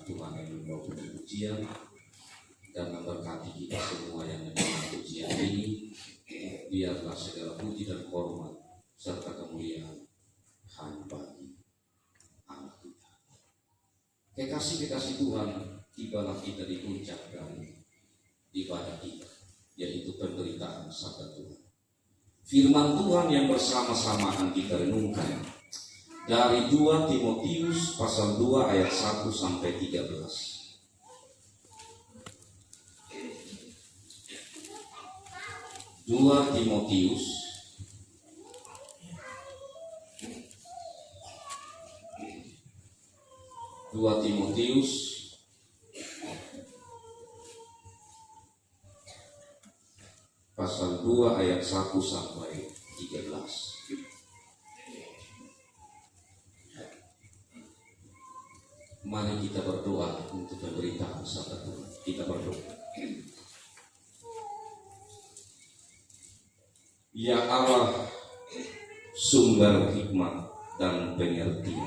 Tuhan yang membawa pujian dan memberkati kita semua yang mendengar pujian ini. Biarlah segala puji dan hormat serta kemuliaan hanya bagi Allah kita. Kekasih-kekasih Tuhan, tibalah kita di puncak dari ibadah kita, yaitu pemberitaan sabda Tuhan. Firman Tuhan yang bersama-sama akan kita renungkan dari 2 Timotius pasal 2 ayat 1 sampai 13. 2 Timotius pasal 2 ayat 1 sampai 13. Mari kita berdoa untuk pemberitaan sabda Tuhan. Kita berdoa. Ya Allah, sumber hikmat dan pengertian,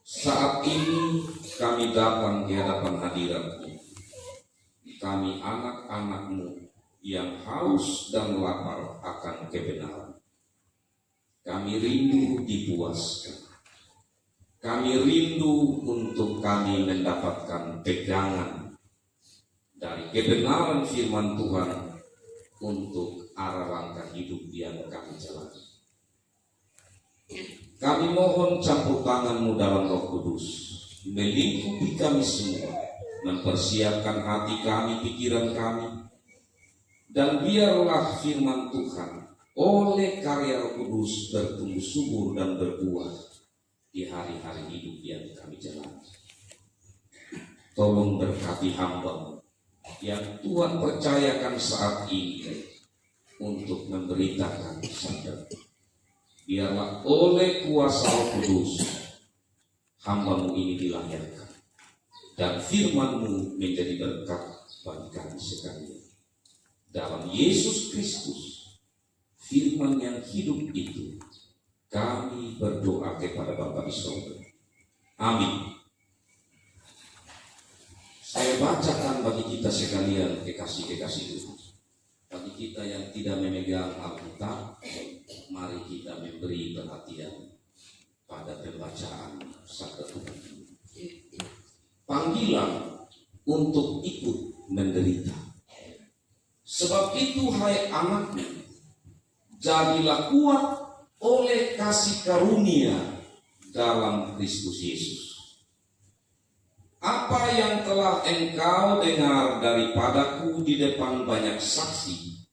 saat ini kami datang di hadapan hadirat-Mu. Kami anak-anak-Mu yang haus dan lapar akan kebenaran. Kami rindu dipuaskan. Kami rindu untuk kami mendapatkan pegangan dari kebenaran firman Tuhan untuk arah langkah hidup yang kami jalani. Kami mohon campur tangan-Mu dalam Roh Kudus, melingkupi kami semua, mempersiapkan hati kami, pikiran kami, dan biarlah firman Tuhan oleh karya Roh Kudus bertumbuh subur dan berbuah di hari-hari hidup yang kami jalani. Tolong berkati hamba-Mu yang Tuhan percayakan saat ini untuk memberitakan sabda. Biarlah oleh kuasa Roh Kudus hamba-Mu ini dilahirkan dan firman-Mu menjadi berkat bagi kami sekalian. Dalam Yesus Kristus, firman yang hidup itu, kami berdoa kepada Bapa di surga. Amin. Saya bacakan bagi kita sekalian, kekasih-kekasih Tuhan. Bagi kita yang tidak memegang Alkitab, mari kita memberi perhatian pada pembacaan sabda Tuhan. Panggilan untuk ikut menderita. Sebab itu, hai anakku, jadilah kuat oleh kasih karunia dalam Kristus Yesus. Apa yang telah engkau dengar daripadaku di depan banyak saksi,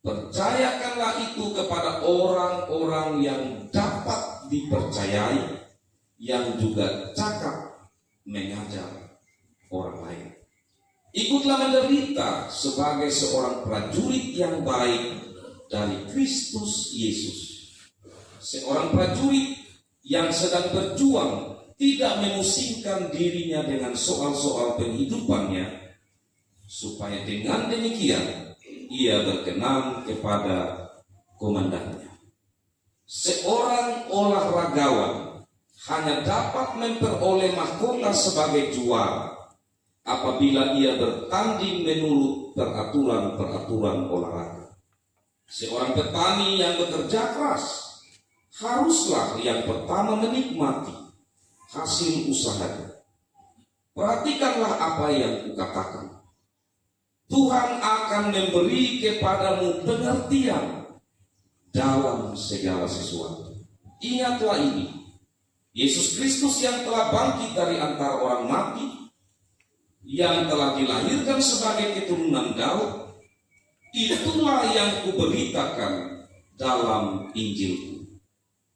percayakanlah itu kepada orang-orang yang dapat dipercayai, yang juga cakap mengajar orang lain. Ikutlah menderita sebagai seorang prajurit yang baik dari Kristus Yesus. Seorang prajurit yang sedang berjuang, tidak memusingkan dirinya dengan soal-soal penghidupannya, supaya dengan demikian ia berkenan kepada komandannya. Seorang olahragawan hanya dapat memperoleh mahkota sebagai juara apabila ia bertanding menurut peraturan-peraturan olahraga. Seorang petani yang bekerja keras haruslah yang pertama menikmati hasil usahanya. Perhatikanlah apa yang kukatakan. Tuhan akan memberi kepadamu pengertian dalam segala sesuatu. Ingatlah ini, Yesus Kristus yang telah bangkit dari antara orang mati, yang telah dilahirkan sebagai keturunan Daud, itulah yang kuberitakan dalam Injilku.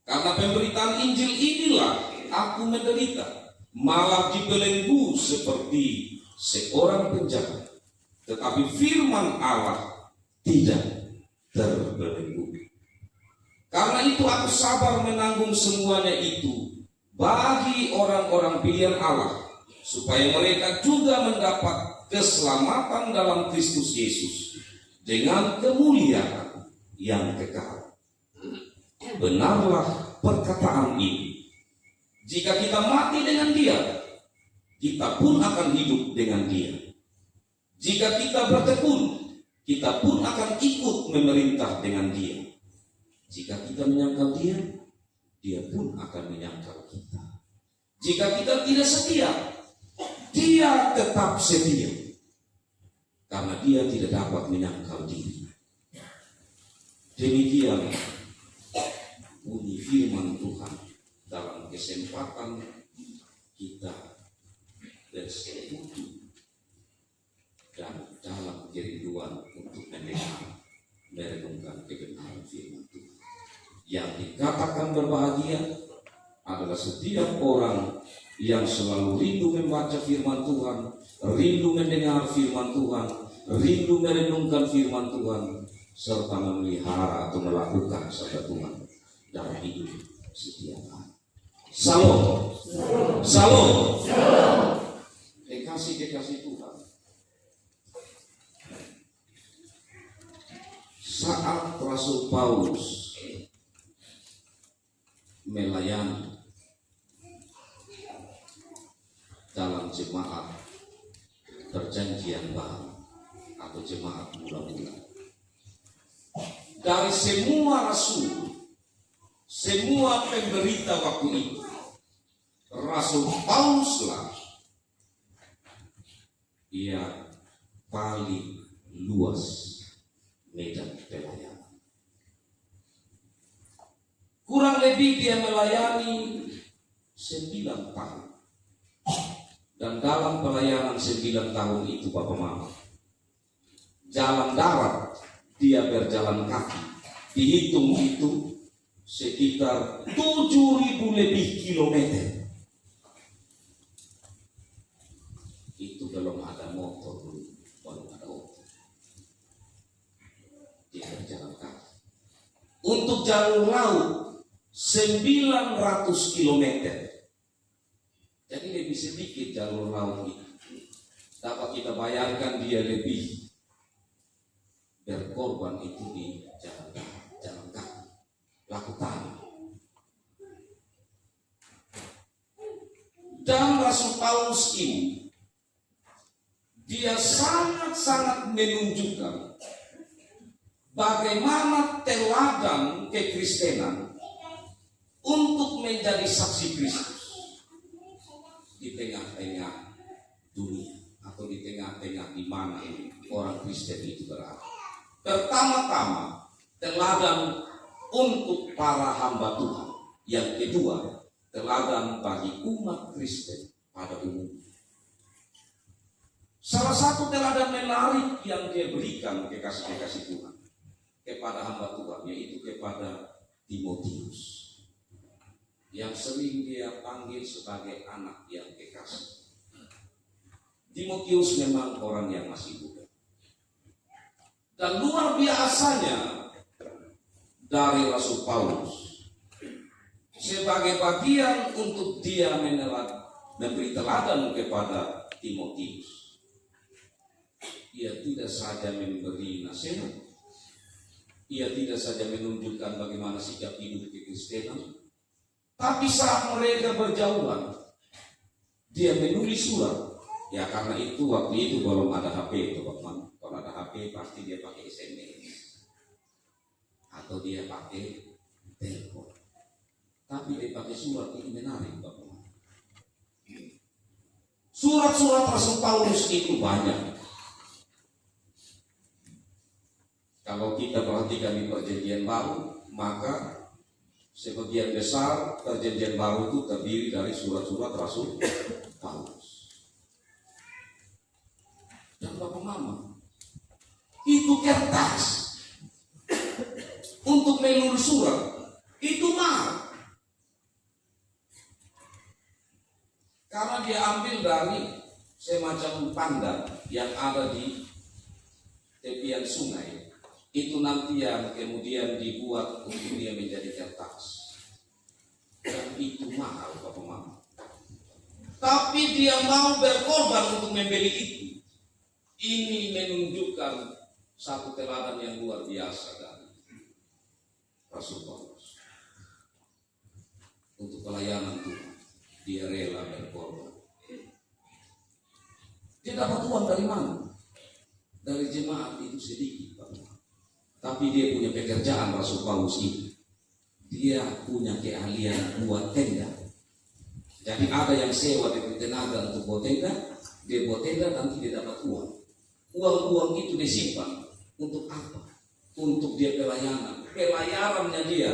Karena pemberitaan Injil inilah aku menderita, malah dibelenggu seperti seorang penjahat. Tetapi firman Allah tidak terbelenggu. Karena itu aku sabar menanggung semuanya itu bagi orang-orang pilihan Allah, supaya mereka juga mendapat keselamatan dalam Kristus Yesus dengan kemuliaan yang kekal. Benarlah perkataan ini. Jika kita mati dengan Dia, kita pun akan hidup dengan Dia. Jika kita bertekun, kita pun akan ikut memerintah dengan Dia. Jika kita menyangkal Dia, Dia pun akan menyangkal kita. Jika kita tidak setia, Dia tetap setia, karena Dia tidak dapat menyangkal diri. Demikian bunyi firman Tuhan dalam kesempatan kita bersekutu dan dalam kerinduan untuk mendengar merenungkan kebenaran firman Tuhan. Yang dikatakan berbahagia adalah setiap orang yang selalu rindu membaca firman Tuhan, rindu mendengar firman Tuhan, rindu merenungkan firman Tuhan, serta memelihara atau melakukan sabda Tuhan dalam hidup setiap hari. Salam, salam, kekasih Tuhan. Saat Rasul Paulus melayani dalam jemaat perjanjian baru atau jemaat mula-mula, dari semua rasul, semua pemberita waktu itu, Rasul Pauluslah yang paling luas medan pelayanan. Kurang lebih dia melayani 9 tahun. Dan dalam pelayanan 9 tahun itu, Bapak Mama, jalan darat dia berjalan kaki, dihitung itu sekitar 7.000 lebih kilometer. Itu belum ada motor dulu, belum ada motor. Dia berjalan kaki. Untuk jalur laut 900 kilometer. Jadi lebih sedikit jalur laut itu. Dapat kita bayangkan dia lebih berkorban itu di jalan kaki, laku tanah. Dan Rasul Paulus ini, dia sangat-sangat menunjukkan bagaimana teladan kekristenan untuk menjadi saksi Kristus di tengah-tengah dunia atau di tengah-tengah di mana orang Kristen itu berada. Pertama-tama, teladan untuk para hamba Tuhan. Yang kedua, teladan bagi umat Kristen pada umumnya. Salah satu teladan menarik yang dia berikan kekasih-kekasih Tuhan kepada hamba Tuhan, yaitu kepada Timotius, yang sering dia panggil sebagai anak yang kekasih. Timotius memang orang yang masih muda. Dan luar biasanya dari Rasul Paulus, sebagai bagian untuk dia memberi teladan kepada Timotius, ia tidak saja memberi nasihat, ia tidak saja menunjukkan bagaimana sikap hidup kekristenan, tapi saat mereka berjauhan, dia menulis surat. Ya karena itu waktu itu belum ada HP itu, Bapak. Kalau ada HP pasti dia pakai SMS atau dia pakai telepon. Tapi dia pakai surat, ini menarik, Bapak. Surat-surat Rasul Paulus itu banyak. Kalau kita perhatikan di perjanjian baru, maka sebagian besar perjanjian baru itu terdiri dari surat-surat Rasul Paulus. Dan Bapak Mama, itu kertas untuk menulis surat itu mahal, karena dia ambil dari semacam pandan yang ada di tepian sungai. Itu nanti yang kemudian dibuat untuk dia menjadi kertas. Dan itu mahal, Bapak Mama. Tapi dia mau berkorban untuk membeli itu. Ini menunjukkan satu teladan yang luar biasa dari Rasul Paulus untuk pelayanan Tuhan. dia rela berkorban. Dia dapat uang dari mana? Dari jemaat itu sedikit, Pak. Tapi dia punya pekerjaan Rasul Paulus ini. Dia punya keahlian buat tenda. Jadi ada yang sewa dengan tenaga untuk buat tenda, dia buat tenda nanti dia dapat uang. Uang itu disimpan untuk apa? Untuk dia pelayanan. Pelayarannya dia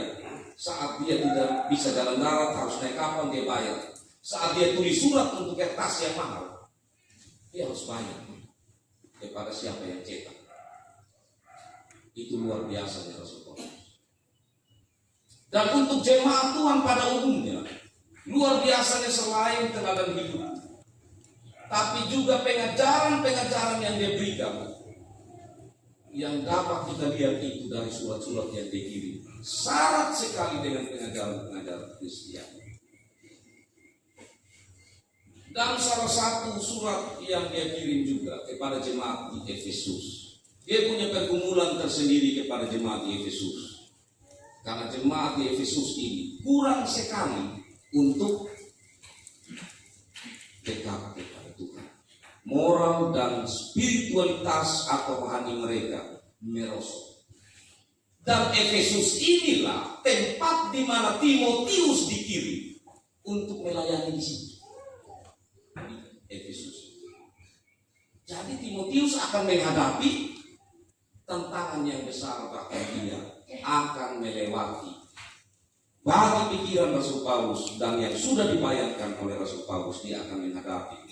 saat dia tidak bisa jalan darat harus naik kapal dia bayar. Saat dia tulis surat untuk kertas yang mahal, dia harus bayar kepada siapa yang cetak. Itu luar biasa ya Rasulullah. Dan untuk jemaat Tuhan pada umumnya, luar biasanya selain teladan hidup, tapi juga pengajaran-pengajaran yang dia berikan, yang dapat kita lihat itu dari surat-surat yang dia kirim. Syarat sekali dengan pengajaran-pengajaran Kristiani. Dan salah satu surat yang dia kirim juga kepada jemaat di Efesus. Dia punya pergumulan tersendiri kepada jemaat di Efesus. Karena jemaat di Efesus ini kurang sekali untuk dekat kepada Tuhan. Moral dan spiritualitas atau rohani mereka merosot. Dan Efesus inilah tempat di mana Timotius dikirim untuk melayani di sini. Efesus. Jadi Timotius akan menghadapi tantangan yang besar, bahkan dia akan melewati bagi pikiran Rasul Paulus dan yang sudah dibayangkan oleh Rasul Paulus. Dia akan menghadapi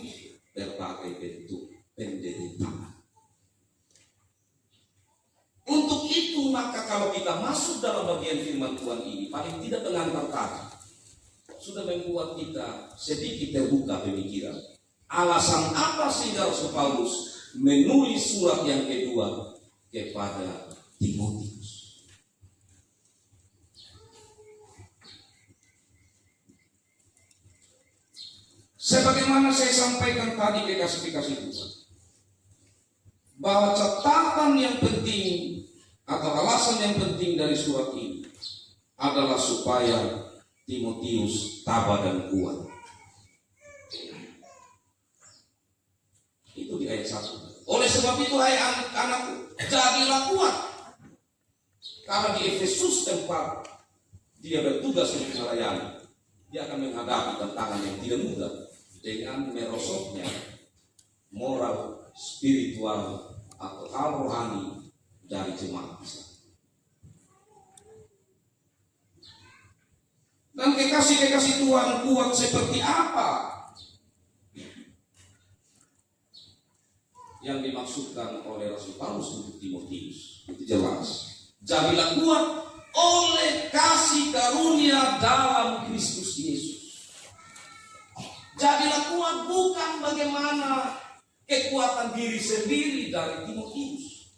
berbagai bentuk penderitaan. Untuk itu maka kalau kita masuk dalam bagian firman Tuhan ini, paling tidak pengantar tadi sudah membuat kita sedikit terbuka pemikiran. Alasan apa sehingga Rasul Paulus menulis surat yang kedua kepada Timotius? Sebagaimana saya sampaikan tadi kekasih-kekasih Tuhan, bahwa catatan yang penting atau alasan yang penting dari surat ini adalah supaya Timotius tabah dan kuat. Itu di ayat 1. Oleh sebab itu hai anak-anakku, jadilah kuat. Karena di Efesus tempat dia bertugas untuk melayani, dia akan menghadapi tantangan yang tidak mudah dengan merosotnya moral, spiritual atau hal rohani dari jemaat Islam. Dan kekasih-kekasih Tuhan, kuat seperti apa yang dimaksudkan oleh Rasul Paulus untuk Timotius? Itu jelas. Jadilah kuat oleh kasih karunia dalam Kristus Yesus. Jadilah kuat bukan bagaimana kekuatan diri sendiri dari Timotius,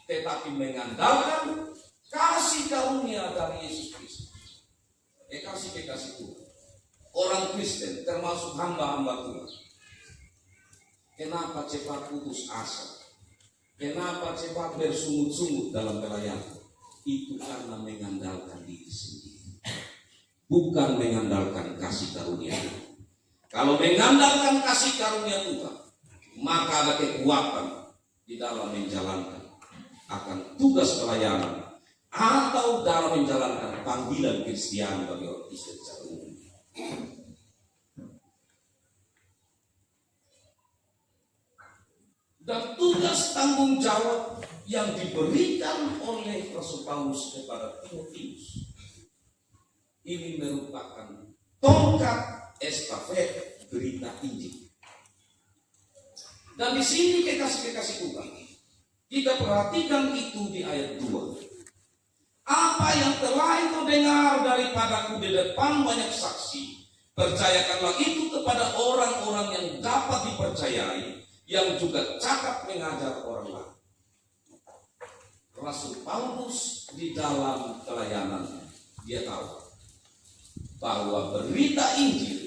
tetapi mengandalkan kasih karunia dari Yesus Kristus. Kekasih-kekasih Tuhan, orang Kristen termasuk hamba-hamba Tuhan, kenapa cepat putus asa? Kenapa cepat bersungut-sungut dalam pelayanan? Itu karena mengandalkan diri sendiri, bukan mengandalkan kasih karunia Tuhan. Kalau mengandalkan kasih karunia Tuhan, maka ada kekuatan di dalam menjalankan akan tugas pelayanan atau dalam menjalankan panggilan Kristiani bagi orang Kristen secara umum. Dan tugas tanggung jawab yang diberikan oleh Rasul Paulus kepada Timotius ini merupakan tongkat estafet berita Injil. Dan di sini kekasih-kekasih Tuhan, kita perhatikan itu di ayat 2. Apa yang telah engkau dengar daripadaku di depan banyak saksi, percayakanlah itu kepada orang-orang yang dapat dipercayai, yang juga cakap mengajar orang lain. Rasul Paulus di dalam pelayanan, dia tahu bahwa berita Injil,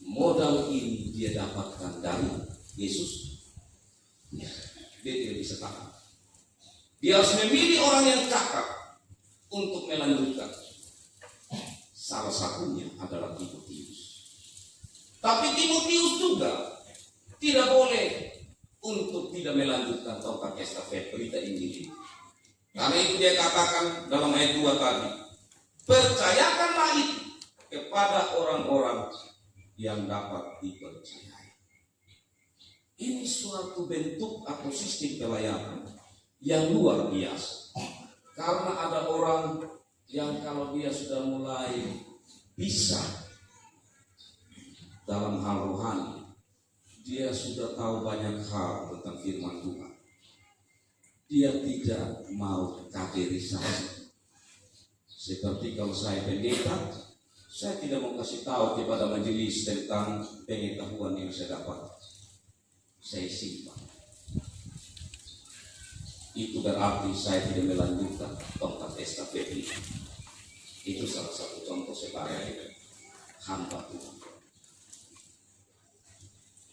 modal ini dia dapatkan dari Yesus. Dia tidak bisa tahan. Dia harus memilih orang yang cakap untuk melanjutkan. Salah satu satunya adalah Timotius. Tapi Timotius juga tidak boleh untuk tidak melanjutkan tongkat estafet berita Injil. Karena itu dia katakan dalam ayat 2 tadi, percayakanlah itu kepada orang-orang yang dapat dipercayai. Ini suatu bentuk atau sistem pelayanan yang luar biasa. Karena ada orang yang kalau dia sudah mulai bisa dalam hal rohani, dia sudah tahu banyak hal tentang firman Tuhan. Dia tidak mau kaderisasi. Seperti kalau saya pendeta, saya tidak mau kasih tahu kepada majelis tentang pengetahuan yang saya dapat. Saya simpan. Itu berarti saya tidak melanjutkan tongkat estafet ini. Itu salah satu contoh sebagai hamba Tuhan.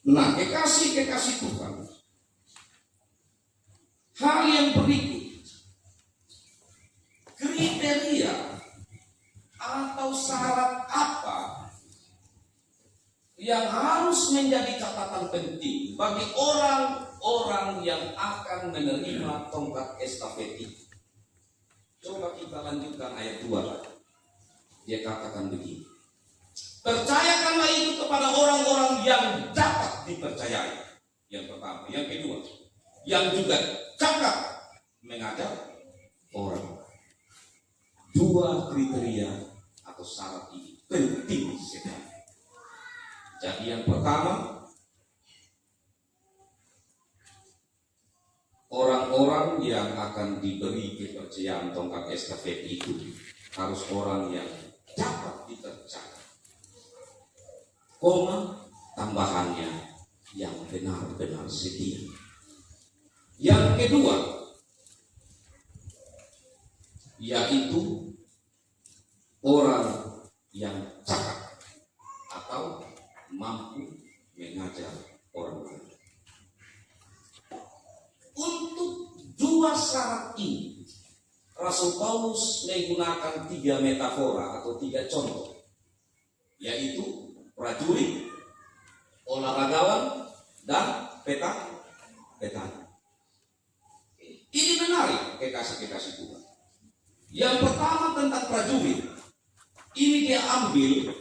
Nah, kekasih Tuhan. Hal yang berikut, kriteria atau syarat apa yang harus menjadi catatan penting bagi orang-orang yang akan menerima tongkat estafet itu. Coba kita lanjutkan ayat 2. Dia katakan begini, percayakanlah itu kepada orang-orang yang dapat dipercayai. Yang pertama. Yang kedua, yang juga cakap mengajar orang. Dua kriteria atau syarat ini penting sekali. Jadi yang pertama, orang-orang yang akan diberi kepercayaan tongkat estafet itu harus orang yang dapat dipercaya. Tambahannya yang benar-benar setia. Yang kedua, yaitu orang yang cakap atau mampu mengajar orang lain. Untuk dua syarat ini, Rasul Paulus menggunakan 3 metafora atau 3 contoh, yaitu prajurit, olahragawan, dan petani. Ini menarik kekasih-kekasih Tuhan. Yang pertama tentang prajurit. Ini dia ambil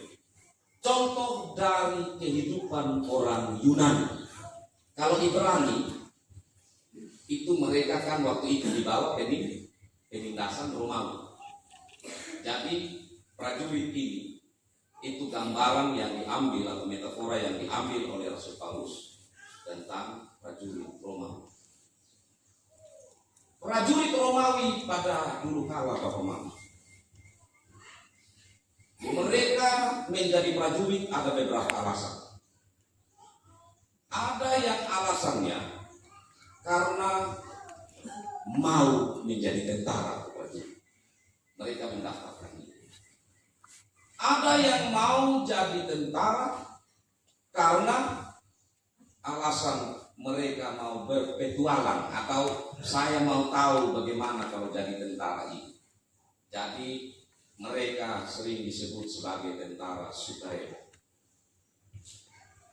contoh dari kehidupan orang Yunani. Kalau Ibrani, itu mereka kan waktu itu dibawa penindasan Romawi. Jadi prajurit ini itu gambaran yang diambil atau metafora yang diambil oleh Rasul Paulus tentang prajurit Romawi. Prajurit Romawi pada dulu kala Bapak Mama, mereka menjadi prajurit ada beberapa alasan. Ada yang alasannya karena mau menjadi tentara prajurit. Mereka mendaftarkan ini. Ada yang mau jadi tentara karena alasan mereka mau berpetualang atau saya mau tahu bagaimana kalau jadi tentara ini. Jadi mereka sering disebut sebagai tentara sukarela.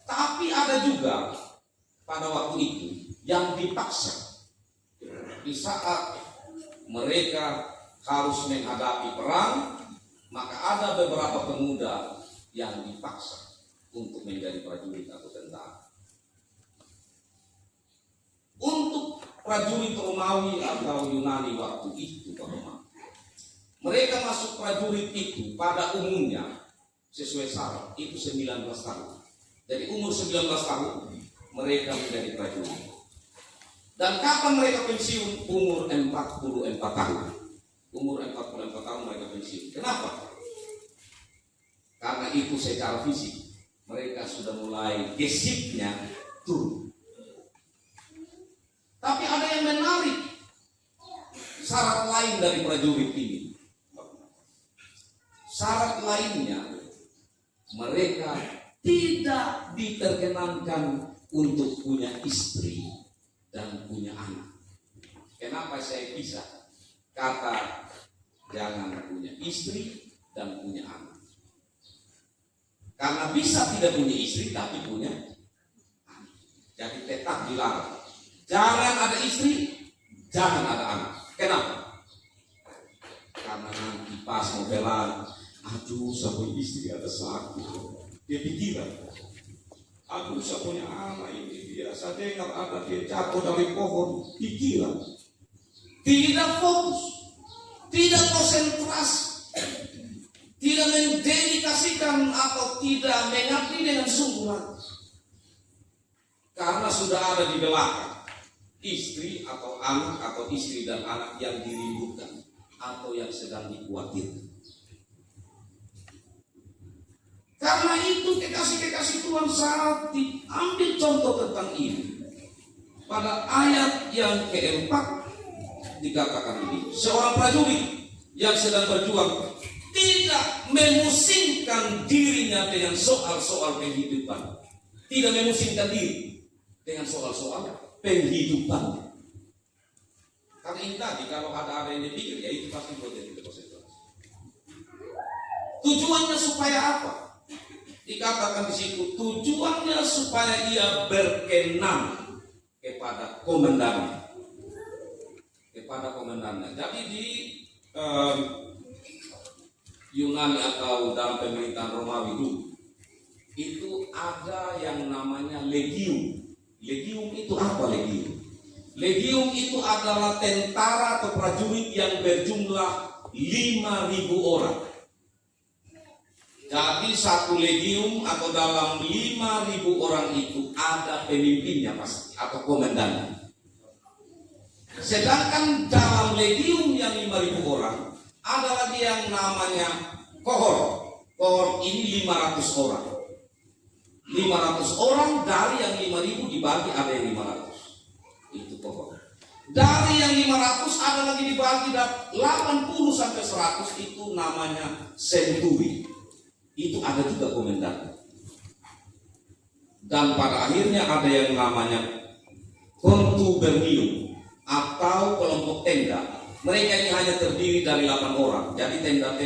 Tapi ada juga pada waktu itu yang dipaksa. Di saat mereka harus menghadapi perang, maka ada beberapa pemuda yang dipaksa untuk menjadi prajurit atau tentara. Untuk prajurit Romawi atau Yunani waktu itu, mereka masuk prajurit itu pada umumnya sesuai syarat itu 19 tahun. Jadi umur 19 tahun mereka menjadi prajurit. Dan kapan mereka pensiun? Umur 44 tahun. Umur 44 tahun mereka pensiun. Kenapa? Karena itu secara fisik mereka sudah mulai gesiknya turun. Tapi ada yang menarik syarat lain dari prajurit ini. Syarat lainnya, mereka tidak diperkenankan untuk punya istri dan punya anak. Kenapa saya pisah kata jangan punya istri dan punya anak? Karena bisa tidak punya istri tapi punya anak. Jadi tetap dilarang. Jangan ada istri, jangan ada anak. Kenapa? Karena nanti pas mau belan, aduh saya punya istri ada satu. Dia pikiran, aduh saya punya anak ini, dia saya dengar ada dia jatuh dari pohon. Pikiran, tidak fokus, tidak konsentrasi, tidak mendedikasikan atau tidak mengabdi dengan sungguh hati. Karena sudah ada di belakang istri atau anak atau istri dan anak yang dirindukan atau yang sedang dikhawatirkan. Karena itu kekasih-kekasih Tuhan saat diambil contoh tentang ini. Pada ayat yang keempat dikatakan ini, seorang prajurit yang sedang berjuang tidak memusingkan dirinya dengan soal-soal kehidupan. Tidak memusingkan diri dengan soal-soal penghidupan. Karena ini tadi kalau ada yang dipikir, ya itu pasti buat dia tidak konsentrasi. Tujuannya supaya apa? Dikatakan di situ tujuannya supaya ia berkenan kepada komandannya. Kepada komandannya. Jadi di Yunani atau dalam pemerintahan Romawi dulu itu ada yang namanya legium. Legium itu apa legium? Legium itu adalah tentara atau prajurit yang berjumlah 5.000 orang. Jadi satu legium atau dalam 5.000 orang itu ada pemimpinnya pasti atau komandannya. Sedangkan dalam legium yang 5.000 orang ada lagi yang namanya kohor. Kohor ini 500 orang. 500 orang dari yang 5.000 dibagi ada yang 500. Itu kohor. Dari yang 500 ada lagi dibagi 80 sampai 100 itu namanya centuri. Itu ada juga komandan. Dan pada akhirnya ada yang namanya contubernium atau kelompok tenda. Mereka ini hanya terdiri dari 8 orang. Jadi tenda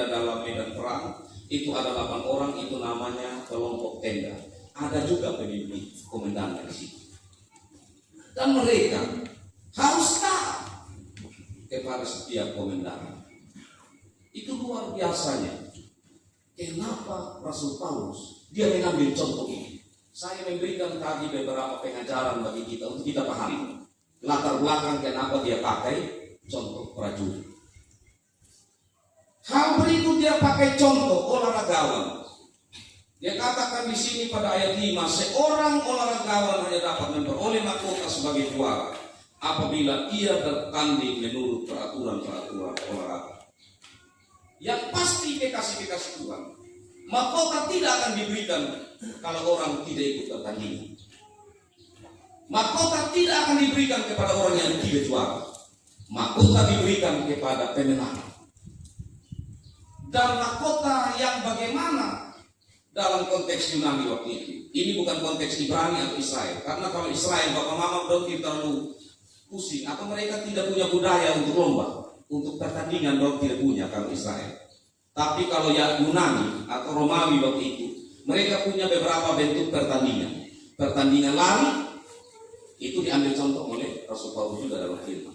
dalam medan perang itu ada 8 orang, itu namanya kelompok tenda. Ada juga pemimpin komandan di situ. Dan mereka harus taat kepada setiap komandan. Itu luar biasanya. Kenapa Rasul Paulus dia mengambil contoh ini? Saya memberikan tadi beberapa pengajaran bagi kita untuk kita pahami latar belakang kenapa dia pakai contoh prajurit. Hal berikut dia pakai contoh olahragawan. Dia katakan di sini pada ayat 5, seorang olahragawan hanya dapat memperoleh mahkota sebagai juara apabila ia bertanding menurut peraturan-peraturan olahraga. Yang pasti kekasih-kekasih Tuhan, mahkota tidak akan diberikan kalau orang tidak ikut pertandingan. Mahkota tidak akan diberikan kepada orang yang tidak juara. Mahkota diberikan kepada pemenang. Dan mahkota yang bagaimana dalam konteks Yunani waktu itu? Ini bukan konteks Ibrani atau Israel. Karena kalau Israel, bapak mama belum terlalu pusing atau mereka tidak punya budaya untuk lomba. Untuk pertandingan dong tidak punya kalau Israel. Tapi kalau yang Yunani atau Romawi waktu itu, mereka punya beberapa bentuk pertandingan. Pertandingan lari itu diambil contoh oleh Rasul Paulus juga dalam firman.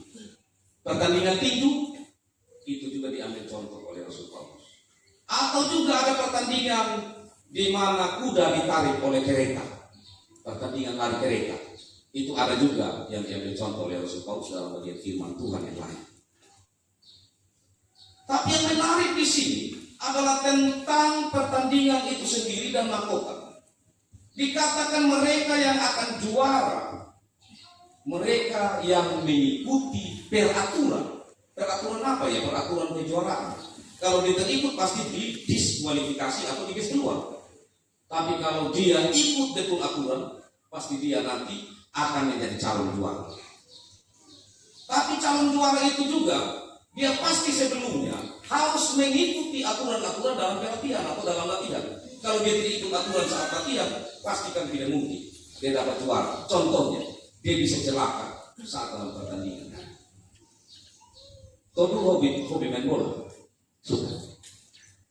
Pertandingan tinju itu juga diambil contoh oleh Rasul Paulus. Atau juga ada pertandingan di mana kuda ditarik oleh kereta. Pertandingan lari kereta itu ada juga yang diambil contoh oleh Rasul Paulus dalam bagian firman Tuhan yang lain. Tapi yang menarik di sini adalah tentang pertandingan itu sendiri dan mahkota. Dikatakan mereka yang akan juara, mereka yang mengikuti peraturan. Peraturan apa ya? Peraturan kejuaraan. Kalau dia ikut pasti didiskualifikasi atau digas keluar. Tapi kalau dia ikut betul aturan, pasti dia nanti akan menjadi calon juara. Tapi calon juara itu juga dia pasti sebelumnya harus mengikuti aturan-aturan dalam pelatihan atau dalam latihan. Kalau dia tidak ikut aturan saat latihan, pastikan tidak mungkin dia dapat juara. Contohnya, dia bisa celaka saat dalam pertandingan. Kalau hobi main bola, suka.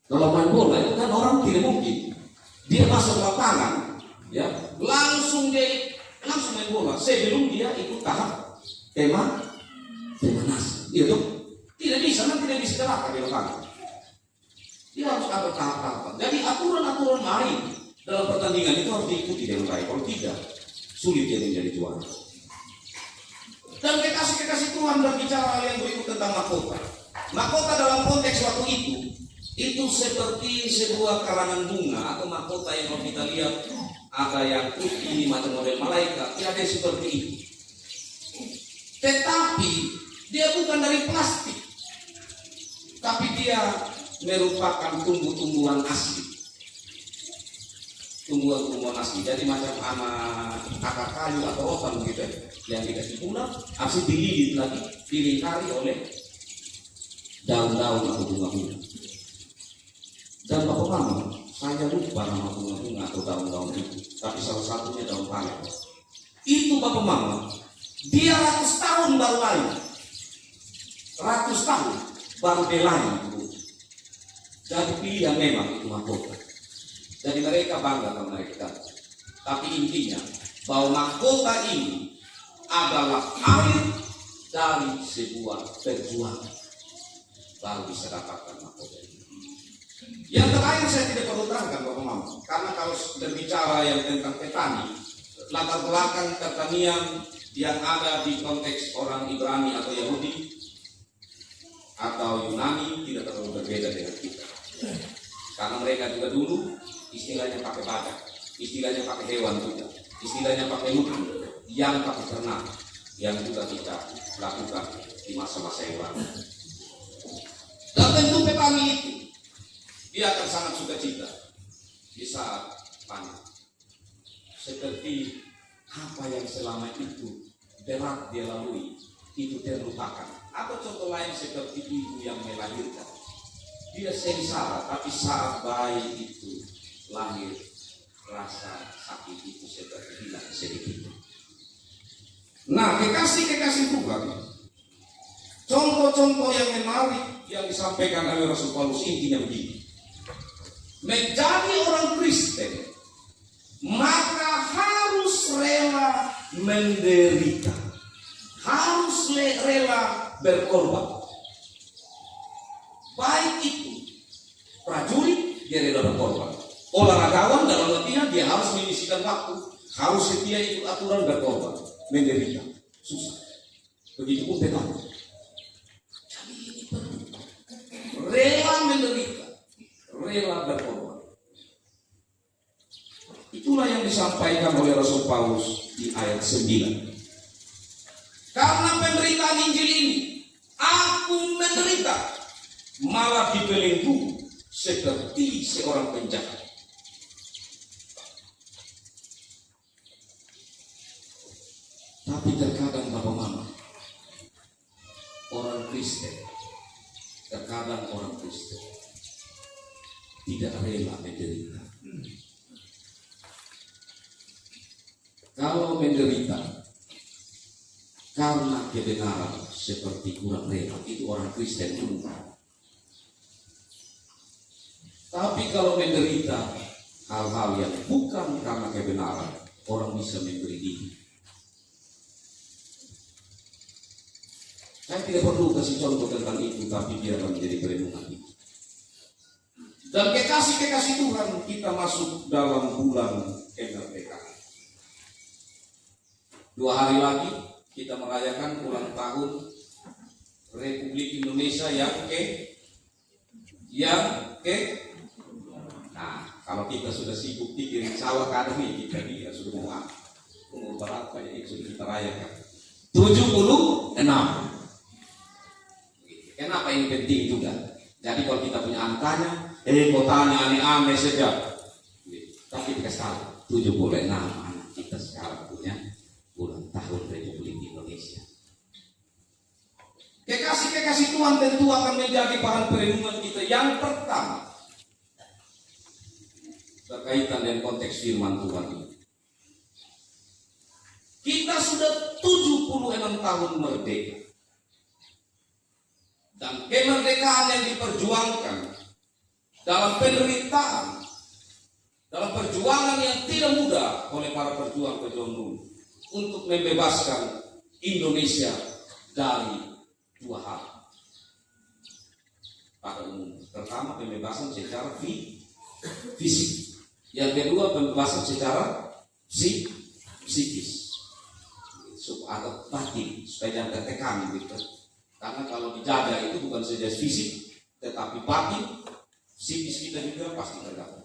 Kalau main bola itu kan orang tidak mungkin Dia masuk lapangan, ya, langsung main bola sebelum dia ikut tahap temanasi. Iya tuh, tidak bisa celaka di lapangan. Dia harus ada tahap-tahapan. Jadi aturan-aturan main dalam pertandingan itu harus diikuti dengan baik. Kalau tidak, sulit dia menjadi juara. Dan kekasih Tuhan berbicara hal yang berikut tentang mahkota. Mahkota dalam konteks waktu itu seperti sebuah karangan bunga atau mahkota yang kalau kita lihat ada yang putih ini macam model malaikat, ya ada seperti itu. Tetapi dia bukan dari plastik, tapi dia merupakan tumbuh-tumbuhan asli. Tumbuhan-tumbuhan asli. Jadi macam anak akar kayu atau rotan gitu yang dikasih bunga, habis dililit lagi, dilingkari oleh daun-daun atau bunga-bunga. Dan Bapak Mama, saya lupa nama bunga-bunga atau daun-daun itu, tapi salah satunya daun palem. Itu Bapak Mama, dia ratus tahun baru lain, ratus tahun baru dia lain. Jadi pilihan memang itu mahkota. Jadi mereka bangga kalau mereka. Tapi intinya bahwa mahkota ini adalah air dari sebuah perjuangan baru bisa dapatkan mahkota ini. Yang terakhir saya tidak perlu terangkan Bapak Mama, karena kalau berbicara yang tentang petani, latar belakang pertanian yang ada di konteks orang Ibrani atau Yahudi atau Yunani tidak terlalu berbeda dengan kita. Karena mereka juga dulu istilahnya pakai badak, istilahnya pakai hewan juga, istilahnya pakai lutung, yang pakai ternak, yang juga kita lakukan di masa-masa yang lalu. Dan tentu petani itu dia akan sangat sukacita di saat panen. Seperti apa yang selama itu berat dia lalui itu terlupakan. Atau contoh lain seperti ibu yang melahirkan, dia sengsara, tapi saat bayi itu lahir rasa sakit itu seperti hilang sedikit. Nah, kekasih Tuhan, contoh-contoh yang menarik yang disampaikan oleh Rasul Paulus intinya begini: menjadi orang Kristen maka harus rela menderita, harus rela berkorban. Baik itu prajurit, dia rela berkorban. Olahragawan dalam latihan dia harus menyisihkan waktu, harus setia ikut aturan berkorban, menderita, susah. Begitupun petani. Jadi ini perlu rela menderita, rela berkorban. Itulah yang disampaikan oleh Rasul Paulus di ayat 9. Karena penderitaan Injil ini, aku menderita, malah dibelenggu seperti seorang penjahat. Tapi terkadang Bapak Mama, orang Kristen tidak rela menderita. Kalau menderita karena kebenaran seperti kurang rela, itu orang Kristen juga. Tapi kalau menderita hal-hal yang bukan karena kebenaran, orang bisa memberi diri. Saya tidak perlu kasih contoh tentang itu, tapi dia akan menjadi perenungan itu. Dan kekasih Tuhan, kita masuk dalam bulan kemerdekaan. 2 hari lagi kita merayakan ulang tahun Republik Indonesia yang ke. Nah, kalau kita sudah sibuk pikirin sawah kami, kita dia sudah umur berapa ya yang sudah kita rayakan? 76. Kenapa ini penting juga? Jadi kalau kita punya angkanya, kotanya aneh-aneh saja. Tapi kita sekarang 76 anak kita sekarang punya ulang tahun Republik Indonesia. Kekasih Tuhan tentu akan menjadi bahan perenungan kita. Yang pertama, berkaitan dengan konteks firman Tuhan ini. Kita sudah 76 tahun merdeka. Dan kemerdekaan yang diperjuangkan dalam penderitaan, dalam perjuangan yang tidak mudah oleh para pejuang-pejuang dulu untuk membebaskan Indonesia dari dua hal pada umumnya. Pertama, pembebasan secara fisik. Yang kedua, pembebasan secara psikis atau batin, supaya jangan tertekan gitu. Karena kalau dijaga itu bukan saja fisik, tetapi batin, psikis kita juga pasti terganggu.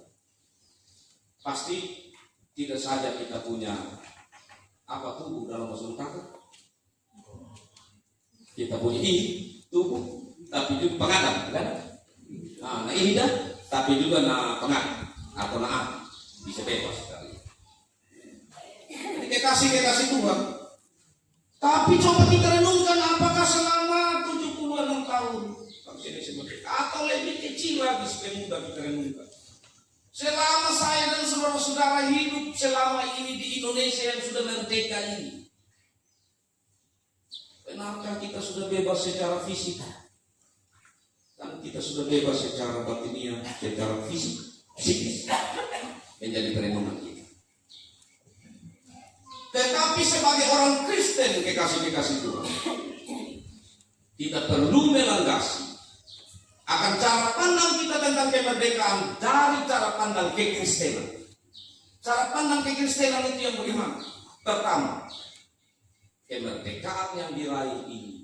Pasti tidak saja kita punya tubuh dalam bahasa kata, kita punya ini tubuh, tapi juga pengadam, kan? Nah ini dah, tapi juga pengadam atau bisa bebas sekali. Kekasih Tuhan. Tapi coba kita renungkan, apakah selama 76 tahun atau lebih kecil lagi supaya mudah kita renungkan. Selama saya dan saudara-saudara hidup selama ini di Indonesia yang sudah merdeka ini, benarkah kita sudah bebas secara fisik? Dan kita sudah bebas secara batiniah, secara psikis, menjadi perenungan kita. Tetapi sebagai orang Kristen, kekasih-kekasih Tuhan, kita perlu melandasi akan cara pandang kita tentang kemerdekaan dari cara pandang kekristenan. Cara pandang kekristenan itu yang bagaimana? Pertama, kemerdekaan yang diraih ini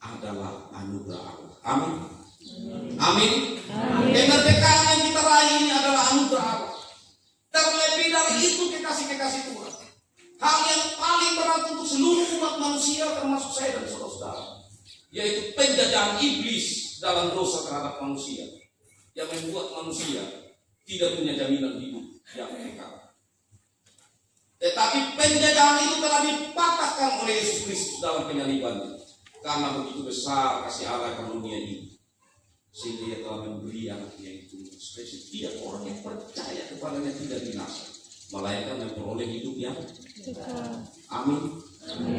adalah anugerah Allah. Amin. Amin. Kemerdekaan yang kita raih ini adalah anugerah Allah. Terlebih dari itu, kekasih-kekasih Tuhan, hal yang paling berat untuk seluruh umat manusia, termasuk saya dan saudara-saudara, yaitu penjajahan iblis dalam dosa terhadap manusia, yang membuat manusia tidak punya jaminan hidup yang kekal. Tetapi penjajahan itu telah dipatahkan oleh Yesus Kristus dalam penyalibannya, karena begitu besar kasih Allah akan dunia ini, sehingga Dia telah memberi anaknya itu supaya setiap orang yang percaya kepadanya tidak binasa, melainkan memperoleh hidup yang amin.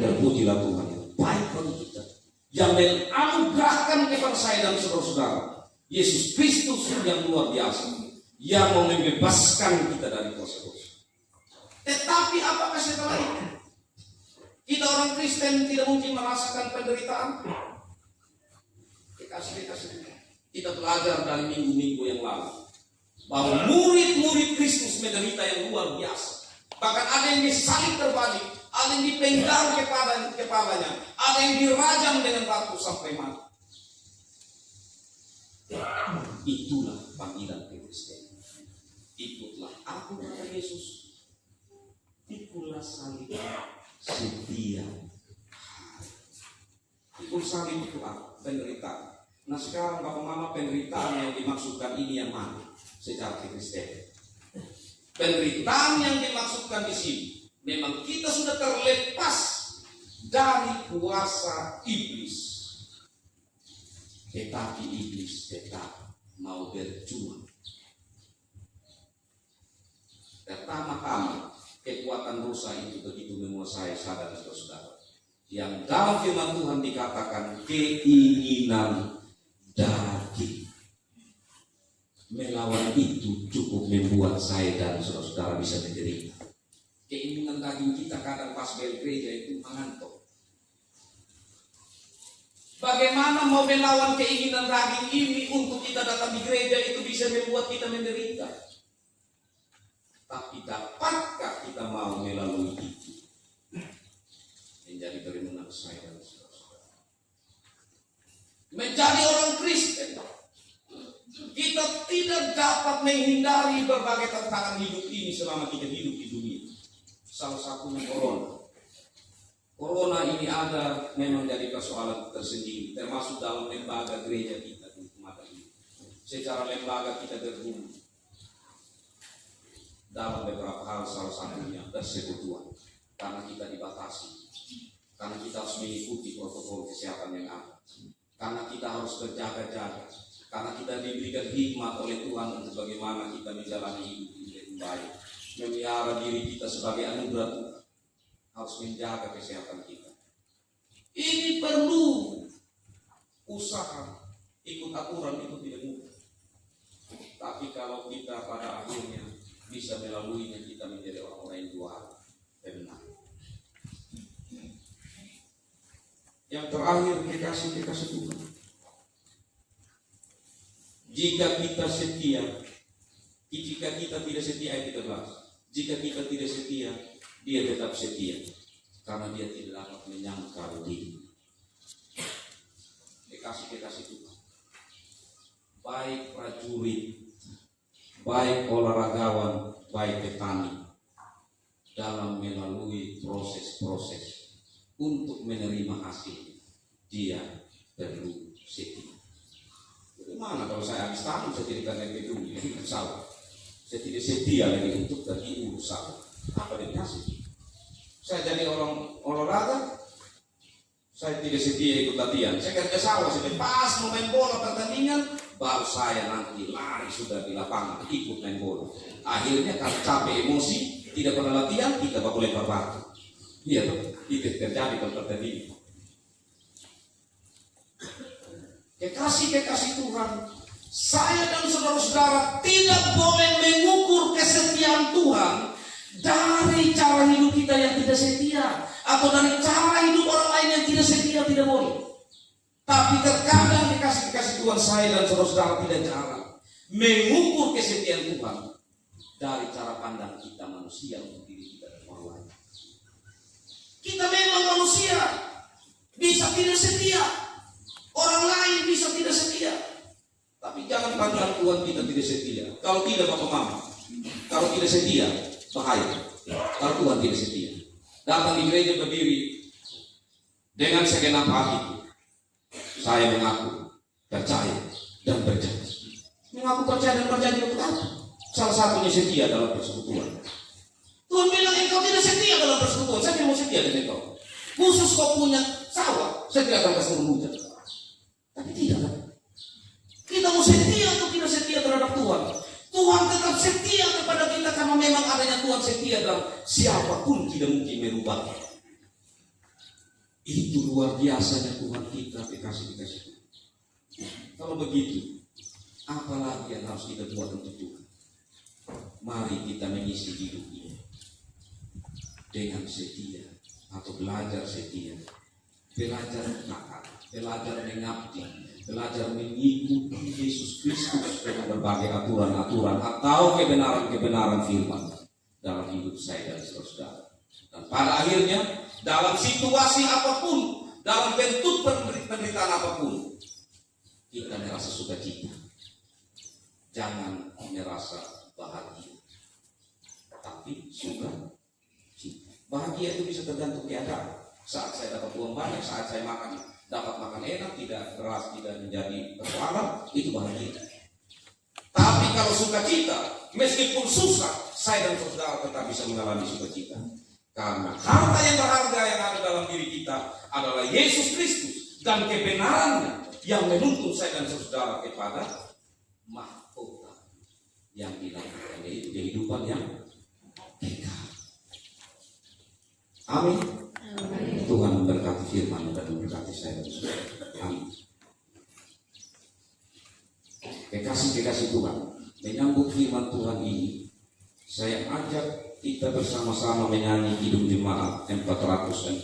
Terpujilah Tuhan yang baik bagi kita, yang menganugerahkan kepada saya dan saudara-saudara Yesus Kristus yang luar biasa, yang mau membebaskan kita dari dosa-dosa. Tetapi apakah setelah itu kita orang Kristen tidak mungkin merasakan penderitaan? Kekasih-kekasih, kita belajar dari minggu-minggu yang lalu bahwa murid-murid Kristus menderita yang luar biasa. Bahkan ada yang disalib terbalik, ada yang dipenggal kepalanya, ada yang dirajam dengan batu sampai mati. Itulah panggilan Kristen. Ikutlah aku, kata Yesus. Ikulah salib setia. Ikut salib itu apa? Penderitaan. Nah sekarang Bapak Mama, penderitaan yang dimaksudkan ini yang mana secara Kristen? Penderitaan yang dimaksudkan di sini, memang kita sudah terlepas dari kuasa iblis, tetapi iblis tetap mau berjuang. Pertama-tama, kekuatan dosa itu begitu menguasai saya dan saudara, yang dalam firman Tuhan dikatakan keinginan daging. Melawan itu cukup membuat saya dan saudara-saudara bisa menderita. Keinginan daging kita kadang pas bel gereja itu mengantuk. Bagaimana mau melawan keinginan daging ini untuk kita datang di gereja itu bisa membuat kita menderita? Tapi dapatkah kita mau melalui itu menjadi perenungan saya dan saudara-saudara? Menjadi orang Kristen, kita tidak dapat menghindari berbagai tantangan hidup ini selama kita hidup di dunia. Salah satunya corona. Corona ini ada memang dari persoalan tersendiri, termasuk dalam lembaga gereja kita di mata ini. Secara lembaga kita bergumul dalam beberapa hal, salah satunya persekutuan, karena kita dibatasi, karena kita harus mengikuti protokol kesehatan yang ada, karena kita harus berjaga-jaga, karena kita diberikan hikmat oleh Tuhan untuk bagaimana kita menjalani hidup ini dengan baik, memelihara diri kita sebagai anugerah Tuhan, harus menjaga kesehatan kita. Ini perlu usaha, ikut aturan itu tidak mudah. Tapi kalau kita pada akhirnya di bisa melaluinya kita menjadi orang-orang yang juara. Benar. Yang terakhir, kekasih Tuhan. Jika kita setia, jika kita tidak setia, ayat 13. Jika kita tidak setia, dia tetap setia, karena dia tidak dapat menyangkal diri. Kekasih Tuhan, baik prajurit, baik olahragawan, baik petani, dalam melalui proses-proses untuk menerima hasil, dia perlu setia. Bagaimana kalau saya habis tanam, saya tidak lagi peduli, salah. Saya tidak setia lagi untuk tadi urusan. Apa dia kasih? Saya jadi orang olahraga, saya tidak setia ikut latihan. Saya kerja sawah, saya pas mau main bola pertandingan, baru saya nanti lari sudah di lapangan ikut main bola. Akhirnya kalau capek emosi, tidak pernah latihan, kita baku lempar batu. Iya tuh, itu terjadi kalau pertandingan. Kekasih Tuhan, saya dan saudara-saudara tidak boleh mengukur kesetiaan Tuhan dari cara hidup kita yang tidak setia, atau dari cara hidup orang lain yang tidak setia, tidak boleh. Tapi terkadang kekasih Tuhan, saya dan saudara-saudara tidak cara mengukur kesetiaan Tuhan dari cara pandang kita manusia untuk diri kita dan orang lain. Kita memang manusia, bisa tidak setia, orang lain bisa tidak setia. Tapi jangan pandang Tuhan kita tidak setia. Kalau tidak Bapak Mama, kalau tidak setia, bahaya. Kalau Tuhan tidak setia, datang di gereja berdiri dengan segenap hati, saya mengaku percaya dan berjanji. Mengaku percaya dan berjanji untuk apa? Salah satunya setia dalam persekutuan. Tuhan bilang engkau tidak setia dalam persekutuan. Saya mau setia dengan engkau. Khusus kau punya sawah, saya tidak akan kasih hujan. Tapi tidak kan? Kita mau setia atau tidak setia terhadap Tuhan? Tuhan tetap setia kepada kita karena memang adanya Tuhan setia dan siapapun tidak mungkin merubah. Itu luar biasanya Tuhan kita, kekasih. Kalau begitu, apalagi yang harus kita buat untuk Tuhan? Mari kita mengisi hidup ini dengan setia, atau belajar setia, belajar taat, belajar mengabdi, belajar mengikuti Yesus Kristus dengan berbagai aturan-aturan atau kebenaran-kebenaran firman dalam hidup saya dan saudara. Dan pada akhirnya, dalam situasi apapun, dalam bentuk penderitaan apapun, kita merasa sukacita. Jangan merasa bahagia, tapi sukacita. Bahagia itu bisa tergantung keadaan. Saat saya dapat uang banyak, saat saya dapat makan enak, tidak keras, tidak menjadi persoalan, itu bahagia. Tapi kalau sukacita, meskipun susah, saya dan saudara tetap bisa mengalami sukacita. Karena harta yang berharga yang ada dalam diri kita adalah Yesus Kristus dan kebenarannya yang menuntun saya dan saudara kepada mahkota yang dilakukan, yaitu kehidupan yang kekal. Amin. Tuhan memberkati firman dan memberkati saya dan saudara. Amin. Kekasih Tuhan, menyambut firman Tuhan ini, saya ajak kita bersama-sama menyanyi Kidung Jemaat 440.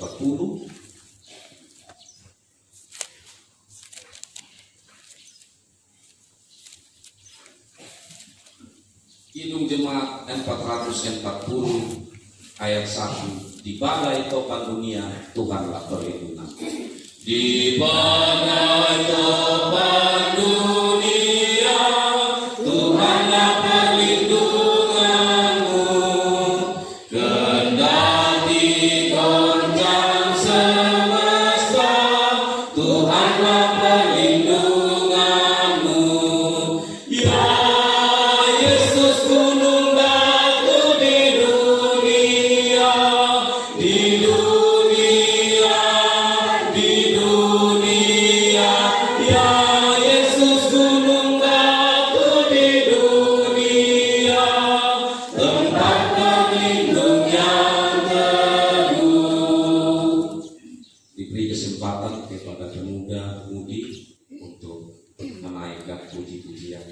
Kidung Jemaat 440 ayat 1. Di badai topan dunia Tuhanlah perlindungan. Di badai topan dunia Tuhanlah perlindunganmu. Kendati goncang semesta Tuhanlah perlindunganmu. Ya Yesus gunung batu di dunia, di dunia, di dunia. Ya Yesus gunung batu di dunia, tempat berlindung yang teduh. Diberi kesempatan kepada pemuda-pemudi untuk menaikkan puji-pujian.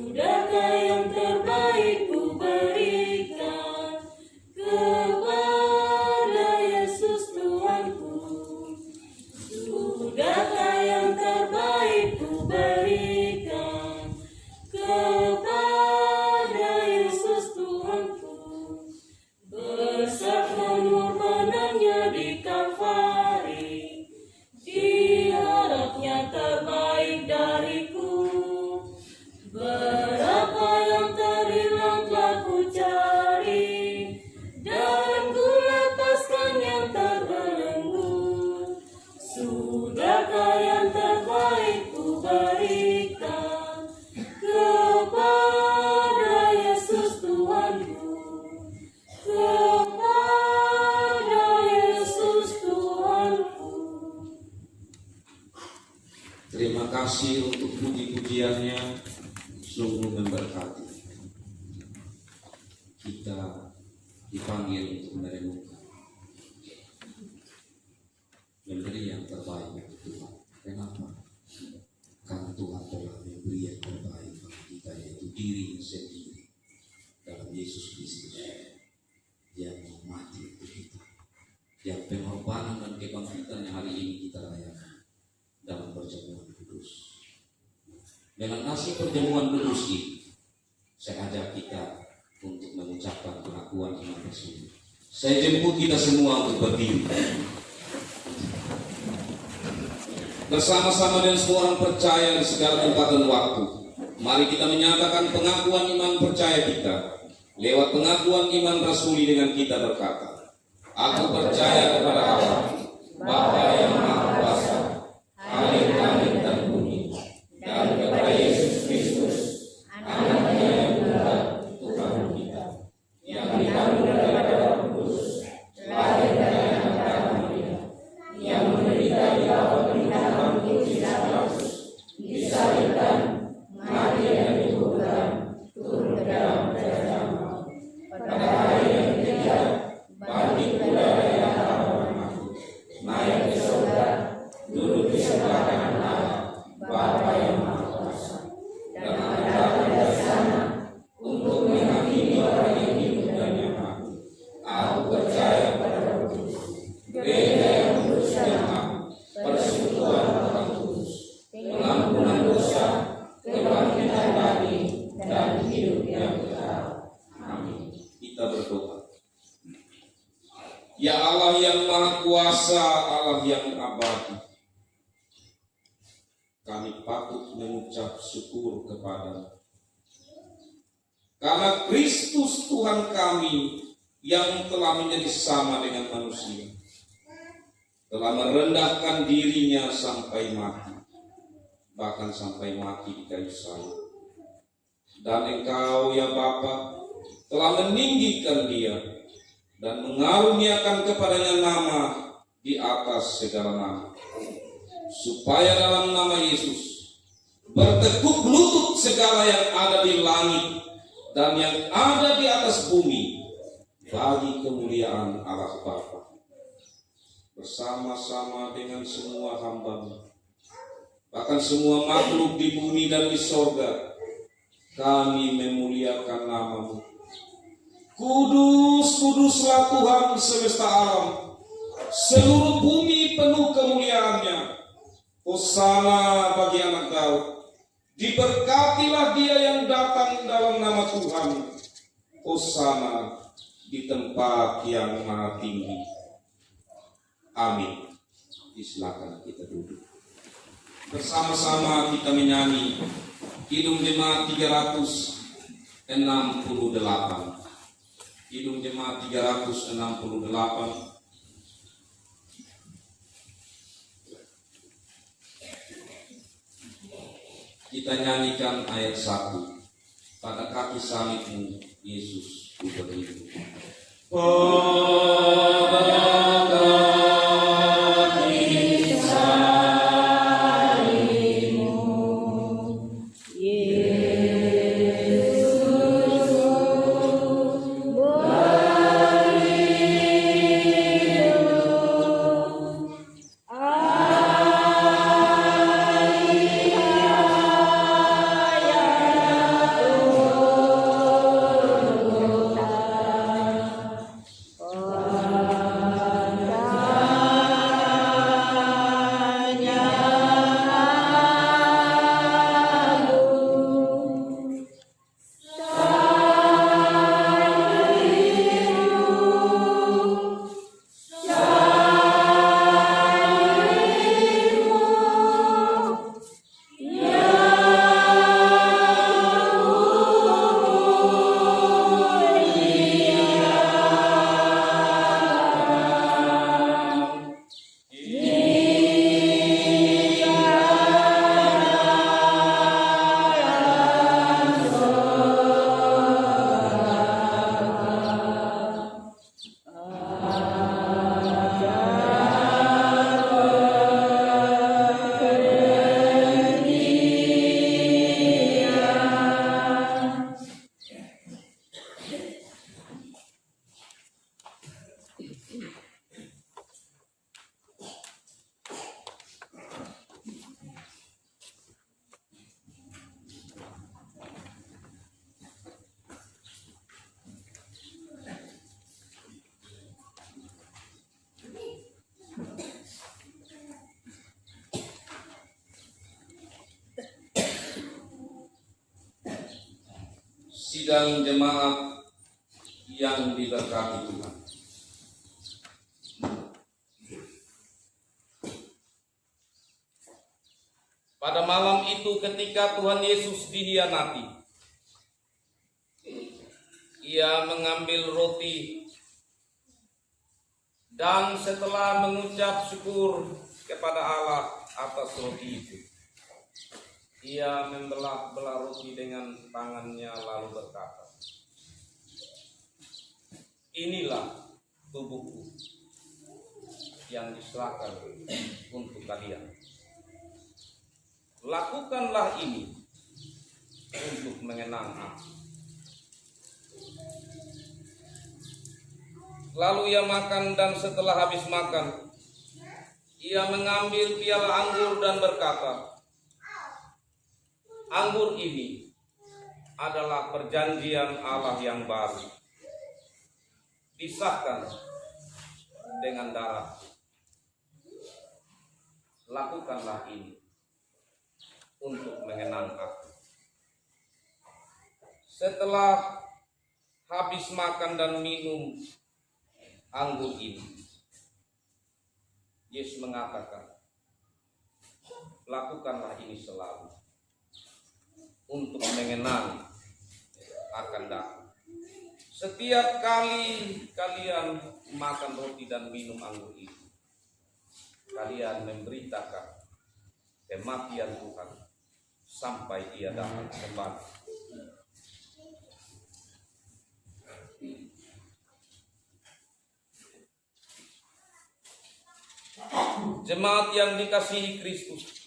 Sudahkah yang terbaik ku berikan kepada Yesus Tuhanku? Sudahkah yang terbaik ku berikan kepada Yesus Tuhanku? Besar pengorbanannya di Kalvari, diharapnya terbaik dariku. Berapa yang terhilang telah ku cari, dan ku lepaskan yang terbelenggu. Sudahkah yang terbaik ku berikan kepada Yesus Tuhanku? Kepada Yesus Tuhanku. Terima kasih untuk puji-pujiannya, sungguh memberkati. Kita dipanggil untuk merenungkan, memberi yang terbaik untuk Tuhan. Kenapa? Karena Tuhan telah memberi yang terbaik bagi kita, yaitu diri sendiri dalam Yesus Kristus yang mati untuk kita, yang pengorbanan dan kebangkitan yang hari ini kita rayakan dalam perjamuan kudus. Dengan kasih perjamuan kudus ini, saya ajak kita untuk mengucapkan pengakuan iman bersama. Saya jemput kita semua untuk berdiri bersama-sama dengan semua orang percaya di segala tempat dan waktu. Mari kita menyatakan pengakuan iman percaya kita lewat pengakuan iman rasuli dengan kita berkata, aku percaya kepada Allah, Bapa yang Maha Kuasa, Khalik dan bumi, dan kepada Yesus Kristus, Anaknya yang tunggal, Tuhan kita, yang dikandung dari Roh Kudus, lahir dari anak Maria, yang menderita di bawah pemerintahan Pontius Pilatus, disalibkan, mati dan dikuburkan, turun ke dalam kerajaan maut. Pada hari yang ketiga, bangkit pula dari antara orang mati, naik ke surga, duduk di sebelah kanan Allah, Bapa yang Maha Kuasa, dan akan datang dari sana untuk menghakimi orang yang hidup dan yang mati. Aku percaya pada Roh Kudus, gereja yang kudus dan am, persekutuan Orang Kudus, pengampunan dosa, kebangkitan bagi, dan hidup yang kekal. Amin. Kita berdoa. Ya Allah yang Maha Kuasa, Allah yang abadi, kami patut mengucap syukur kepada-Mu karena Kristus Tuhan kami yang telah menjadi sama dengan manusia, telah merendahkan dirinya sampai mati, bahkan sampai mati di kayu salib. Dan Engkau ya Bapa telah meninggikan dia dan mengaruniakan kepadanya nama di atas segala nama, supaya dalam nama Yesus bertekuk lutut segala yang ada di langit dan yang ada di atas bumi, bagi kemuliaan Allah Bapa. Bersama-sama dengan semua hamba-Mu, bahkan semua makhluk di bumi dan di sorga, kami memuliakan nama-Mu. Kudus, kuduslah Tuhan semesta alam, seluruh bumi penuh kemuliaan-Nya. Hosana bagi anak Daud, diberkatilah dia yang datang dalam nama Tuhan. Hosana di tempat yang maha tinggi. Amin. Silakan kita duduk. Bersama-sama kita menyanyi Kidung Jemaat 368. Kidung Jemaat 368. Kita nyanyikan ayat 1. Pada kaki salib-Mu, Yesus, ku berdiri. Sidang jemaat yang diberkati Tuhan. Pada malam itu ketika Tuhan Yesus dihianati, Ia mengambil roti dan setelah mengucap syukur kepada Allah atas roti itu, Ia membelah-belah roti dengan tangannya lalu berkata, "Inilah tubuhku yang diserahkan untuk kalian. Lakukanlah ini untuk mengenang aku." Lalu Ia makan, dan setelah habis makan, Ia mengambil piala anggur dan berkata, "Anggur ini adalah perjanjian Allah yang baru, disahkan dengan darah. Lakukanlah ini untuk mengenang aku." Setelah habis makan dan minum anggur ini, Yesus mengatakan, "Lakukanlah ini selalu untuk mengenang akan aku. Setiap kali kalian makan roti dan minum anggur ini, kalian memberitakan kematian Tuhan sampai Ia datang kembali." Jemaat yang dikasihi Kristus,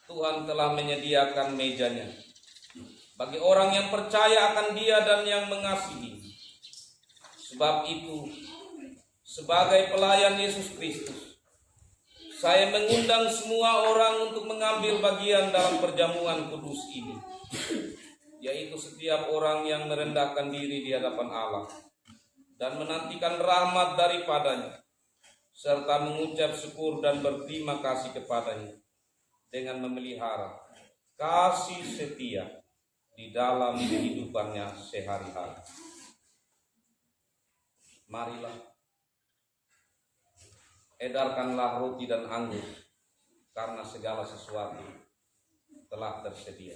Tuhan telah menyediakan mejanya bagi orang yang percaya akan Dia dan yang mengasihi. Sebab itu, sebagai pelayan Yesus Kristus, saya mengundang semua orang untuk mengambil bagian dalam perjamuan kudus ini, yaitu setiap orang yang merendahkan diri di hadapan Allah dan menantikan rahmat daripadanya, serta mengucap syukur dan berterima kasih kepadanya dengan memelihara kasih setia di dalam kehidupannya sehari-hari. Marilah, edarkanlah roti dan anggur, karena segala sesuatu telah tersedia.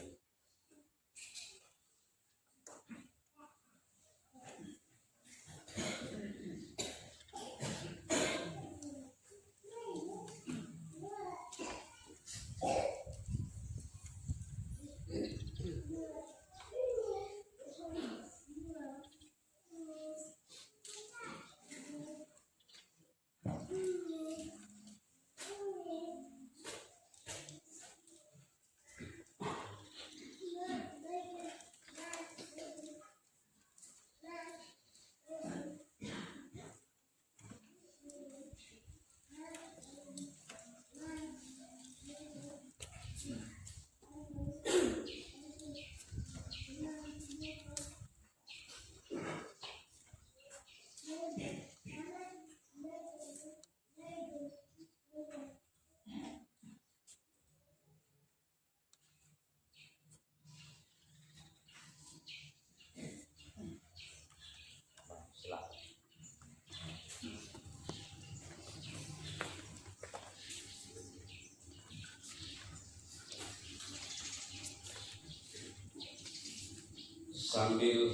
Sambil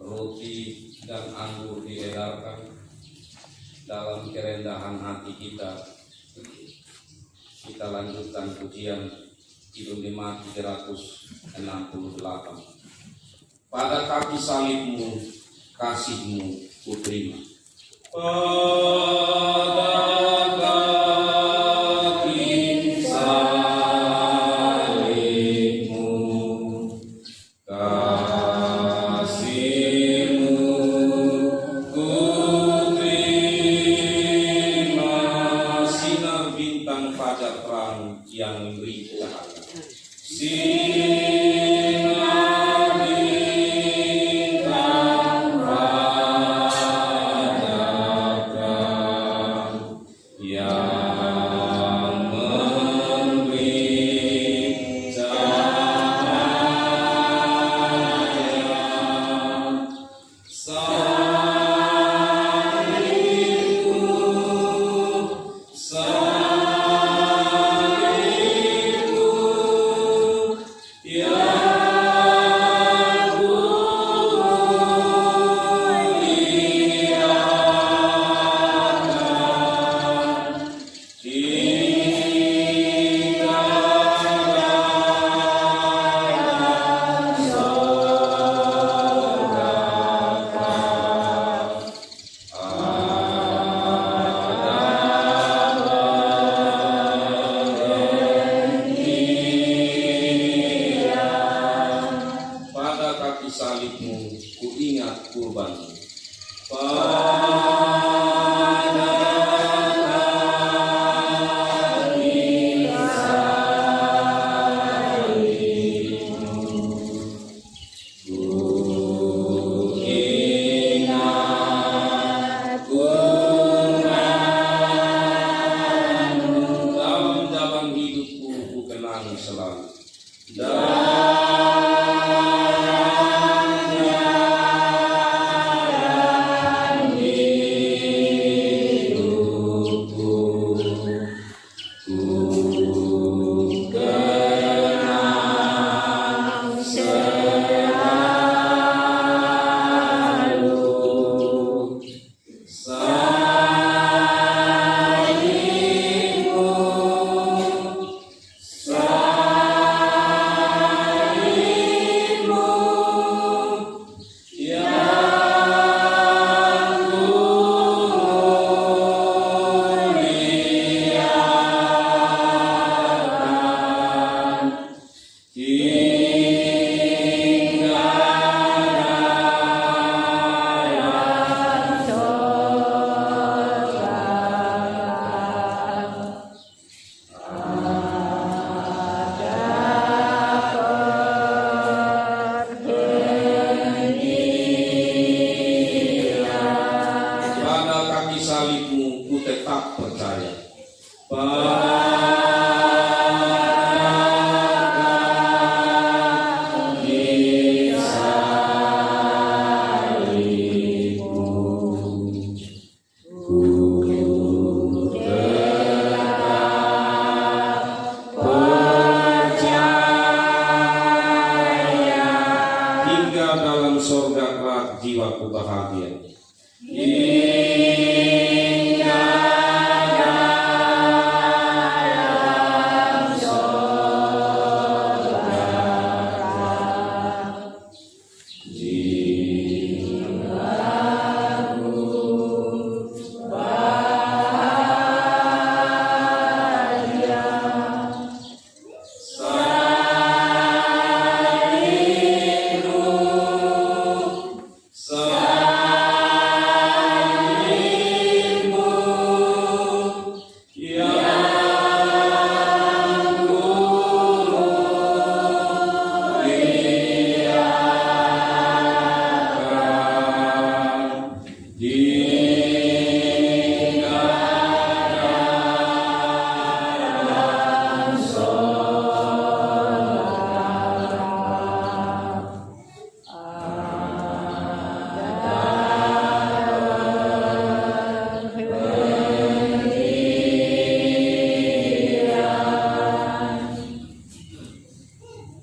roti dan anggur diedarkan dalam kerendahan hati kita, kita lanjutkan pujian Kidung 5 368. Pada kaki salibmu, kasihmu ku terima. kaki salibmu, ku ingat kurbanmu. Jiwaku bahagia.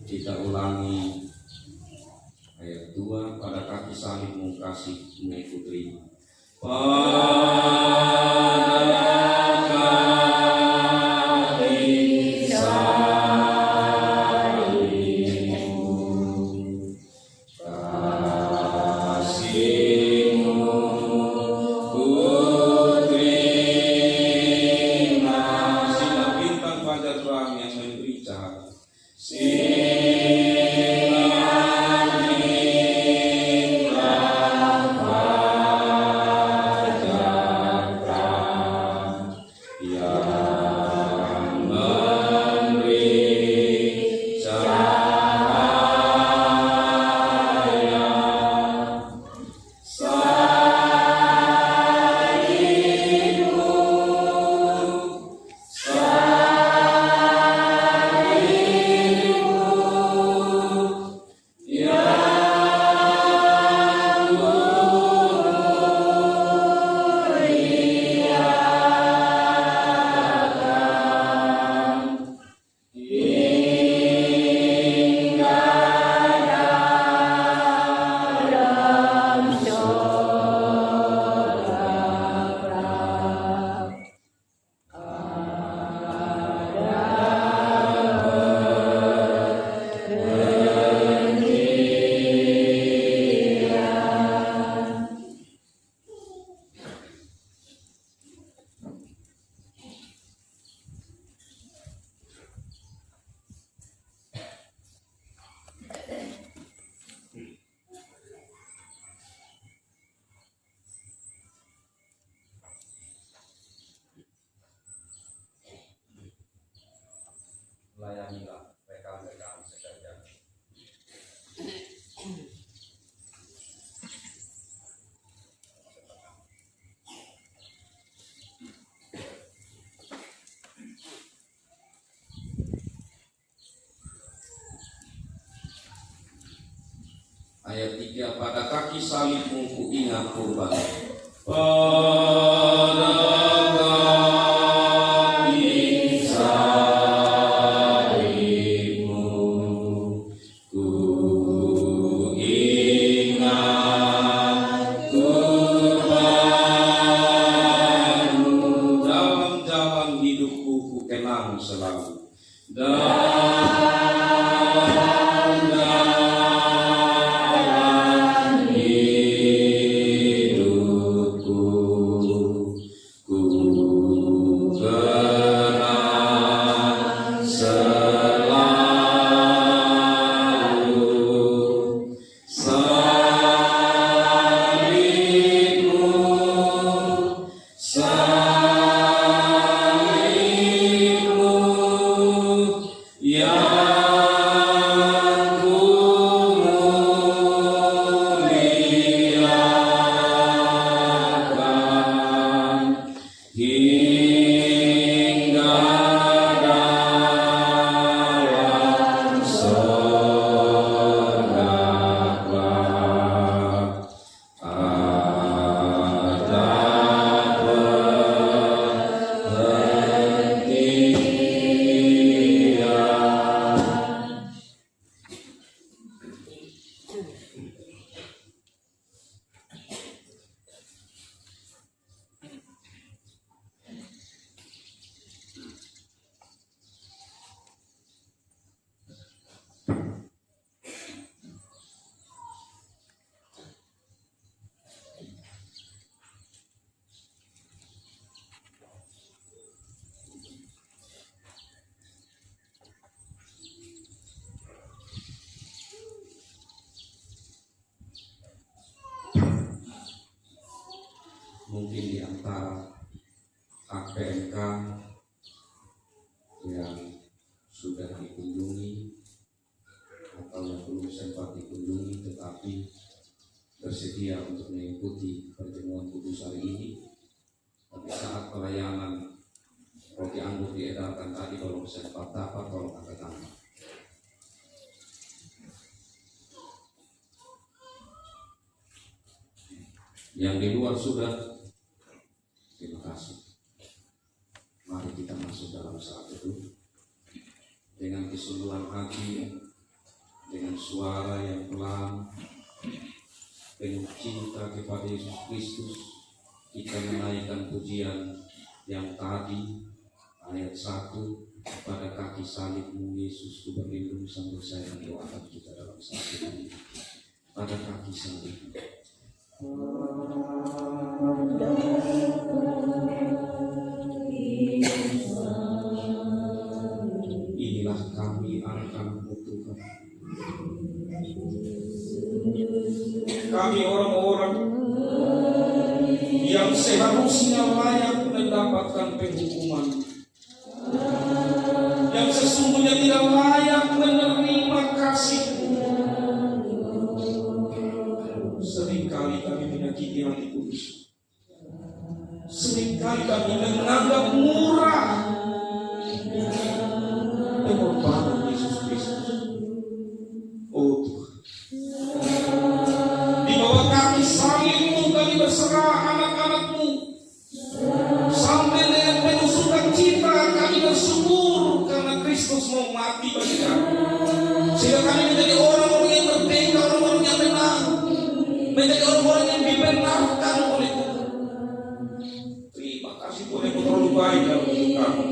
Kita ulangi ayat 2, pada kaki salibmu kasih mengikuti. Amen. Ayat 3, pada kaki salibmu ku ingat kurban. Pada kaki salibmu ku ingat kurbanmu. Dalam jalan hidupku ku kenang selalu. Mungkin di antara APMK yang sudah dikunjungi atau yang belum sempat dikunjungi tetapi bersedia untuk mengikuti pertemuan kudus hari ini. Tapi saat pelayanan roti anggur diedarkan tadi, kalau sempat dapat tolong angkat tangan. Yang di luar sudah, terima kasih. Mari kita masuk dalam saat itu dengan kesungguhan hati, dengan suara yang pelan, penuh cinta kepada Yesus Kristus. Kita menaikkan pujian yang tadi, ayat 1, pada kaki salibmu Yesus ku berlindung, sambil saya mendoakan kita dalam saat ini. Pada kaki salibmu. Inilah kami anak-anakmu Tuhan. Kami orang-orang yang seharusnya layak mendapatkan penghukuman, yang sesungguhnya tidak layak menerima kasih-Mu. Seringkali kami menyakiti hati kudus. Seringkali kami menganggap murah pengorbanan Yesus Kristus. Oh Tuhan, di bawah kaki salib-Mu kami berserah anak-anak-Mu. Sampai dengan penuh sukacita kami bersyukur karena Kristus mau mati bagi kami, sehingga kami menjadi orang-orang yang merdeka, orang-orang yang menang, menjadi orang-orang yang dibenarkan oleh Tuhan. Terima kasih Tuhan, yang terlalu baik dalam hidup kami.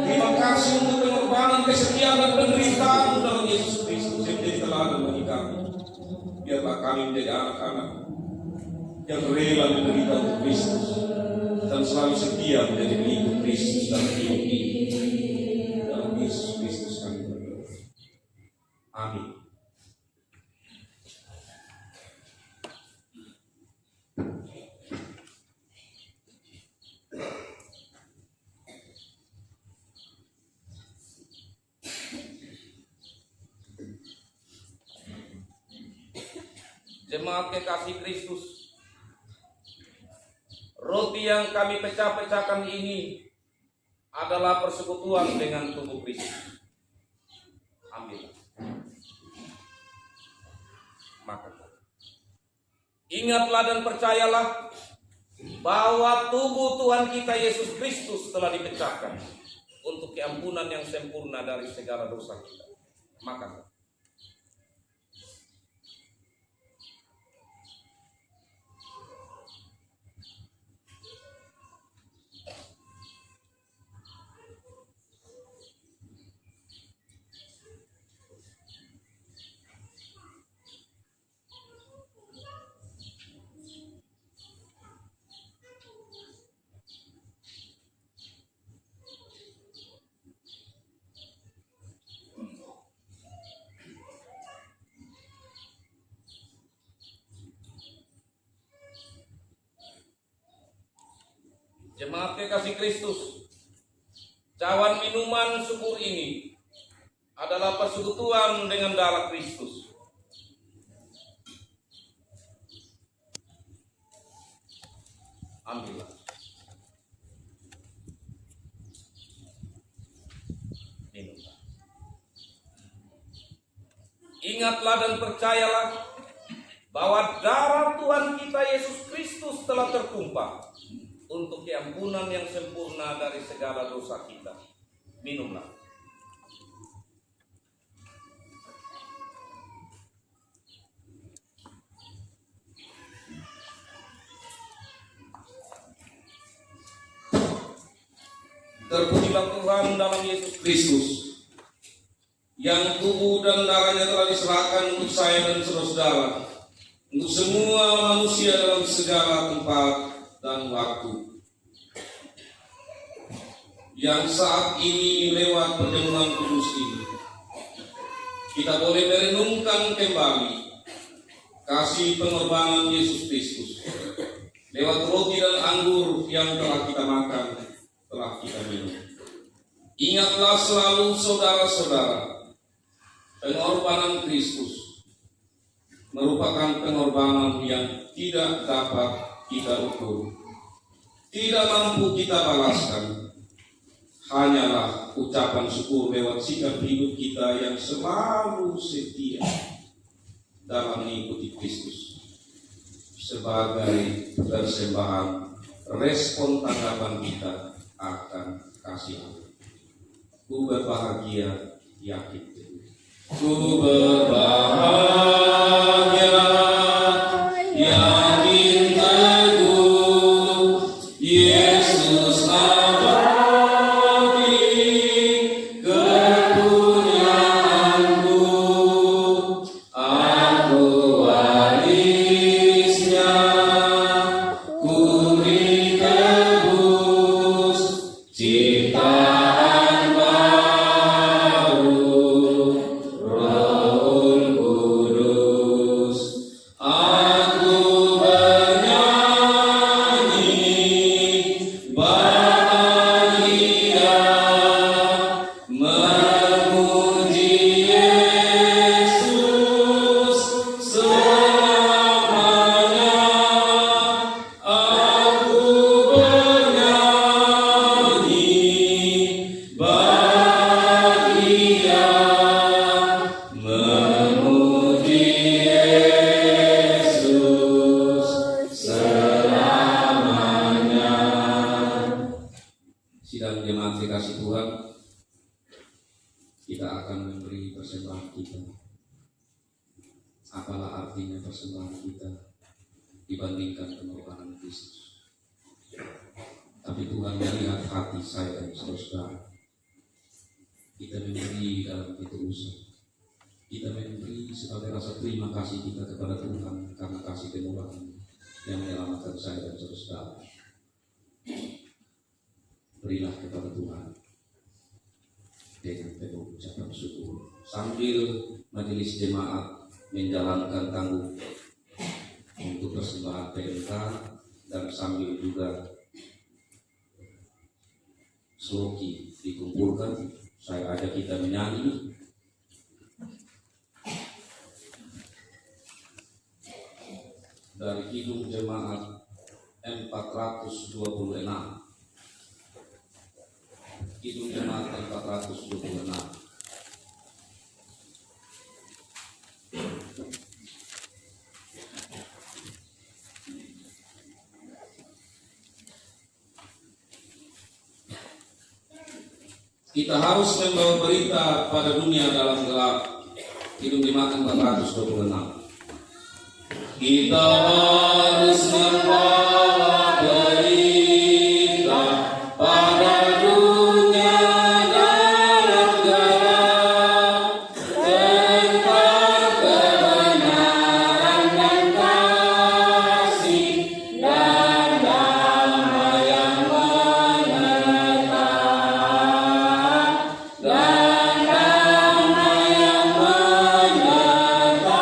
Terima kasih untuk pengorbanan, kesetiaan dan penderitaan dalam Yesus Kristus yang menjadi teladan bagi kami. Biarlah kami menjadi anak-anak yang rela menderita untuk Kristus dan selalu setia menjadi pengikut Kristus dalam hidup ini. Dalam Yesus Kristus kami berdoa. Amin. Jemaat kekasih Kristus, roti yang kami pecah-pecahkan ini adalah persekutuan dengan tubuh Kristus. Ambil. makan. Ingatlah dan percayalah bahwa tubuh Tuhan kita Yesus Kristus telah dipecahkan untuk keampunan yang sempurna dari segala dosa kita. Makan. Jemaat kekasih Kristus, cawan minuman syukur ini adalah persekutuan dengan darah Kristus. Ambillah. Minumlah. Ingatlah dan percayalah bahwa darah Tuhan kita Yesus Kristus telah tertumpah untuk keampunan yang sempurna dari segala dosa kita. Minumlah. Terpujilah Tuhan dalam Yesus Kristus, yang tubuh dan darahnya telah diserahkan untuk saya dan saudara-saudara, untuk semua manusia dalam segala tempat dan waktu. Yang saat ini lewat perjamuan kudus ini, kita boleh merenungkan kembali kasih pengorbanan Yesus Kristus lewat roti dan anggur yang telah kita makan, telah kita minum. Ingatlah selalu saudara-saudara, pengorbanan Kristus merupakan pengorbanan yang tidak dapat kita ukur, tidak mampu kita balaskan. Hanyalah ucapan syukur lewat sikap hidup kita yang selalu setia dalam mengikuti Kristus sebagai persembahan respon tanggapan kita akan kasih Allah. Ku berbahagia yakin. Ku berbahagia yakin teguh, Yesus abadi kepunyaanku, aku warisnya, ku ditebus ciptaan baru, Roh Kudus. Aku bernyanyi bahagia, memuji Yesus selamanya. Aku bernyanyi bahagia, memuji Yesus selamanya. Sidang jemaat dikasih Tuhan, kita akan memberi persembahan kita. Apalah artinya persembahan kita dibandingkan pengorbanan Kristus? Tapi Tuhan melihat hati saya dan saudara. Kita memberi dalam ketulusan. Kita memberi sebagai rasa terima kasih kita kepada Tuhan karena kasih kemurahan yang menyelamatkan saya dan saudara. Berilah kepada Tuhan dengan penuh ucapan syukur sambil majelis jemaat menjalankan tangguh untuk persembahan PMK, dan sambil juga sloki dikumpulkan. Saya ajak kita menyanyi dari Kidung Jemaat 426. Kidung Jemaat 426. Kita harus membawa berita pada dunia dalam gelap. Kidung dimakan 426. Kita harus membawa berita pada dunia dalam gelap tentang kebenaran dan kasih dan damai yang menetap dan damai yang menetap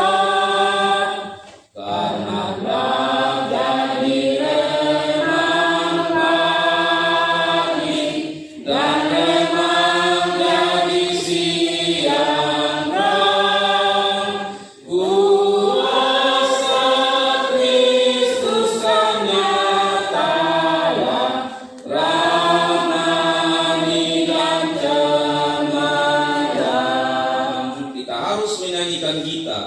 karena telah jadi remang pagi dan remang jadi siang terang. Kuasa Kristus kan nyata ramani dan cemerlang. Kita harus menyanyikan gitar,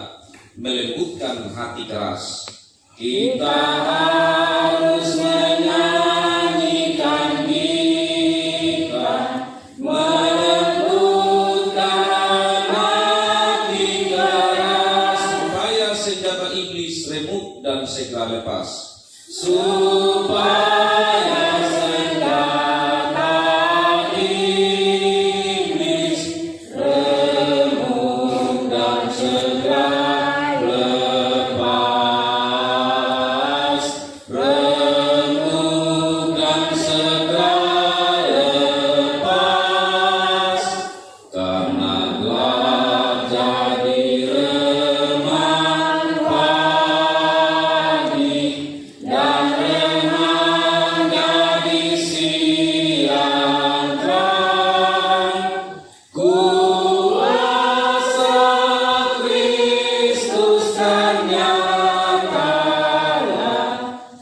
melembutkan hati keras. Kita harus menyanyikan gitar, melembutkan hati keras, supaya senjata iblis remuk dan segera lepas. Supaya senjata iblis remuk dan segera lepas, remuk dan segera lepas, karena gelap jadi remang pagi dan remang jadi siang terang. Kuasa Kristus kan nyata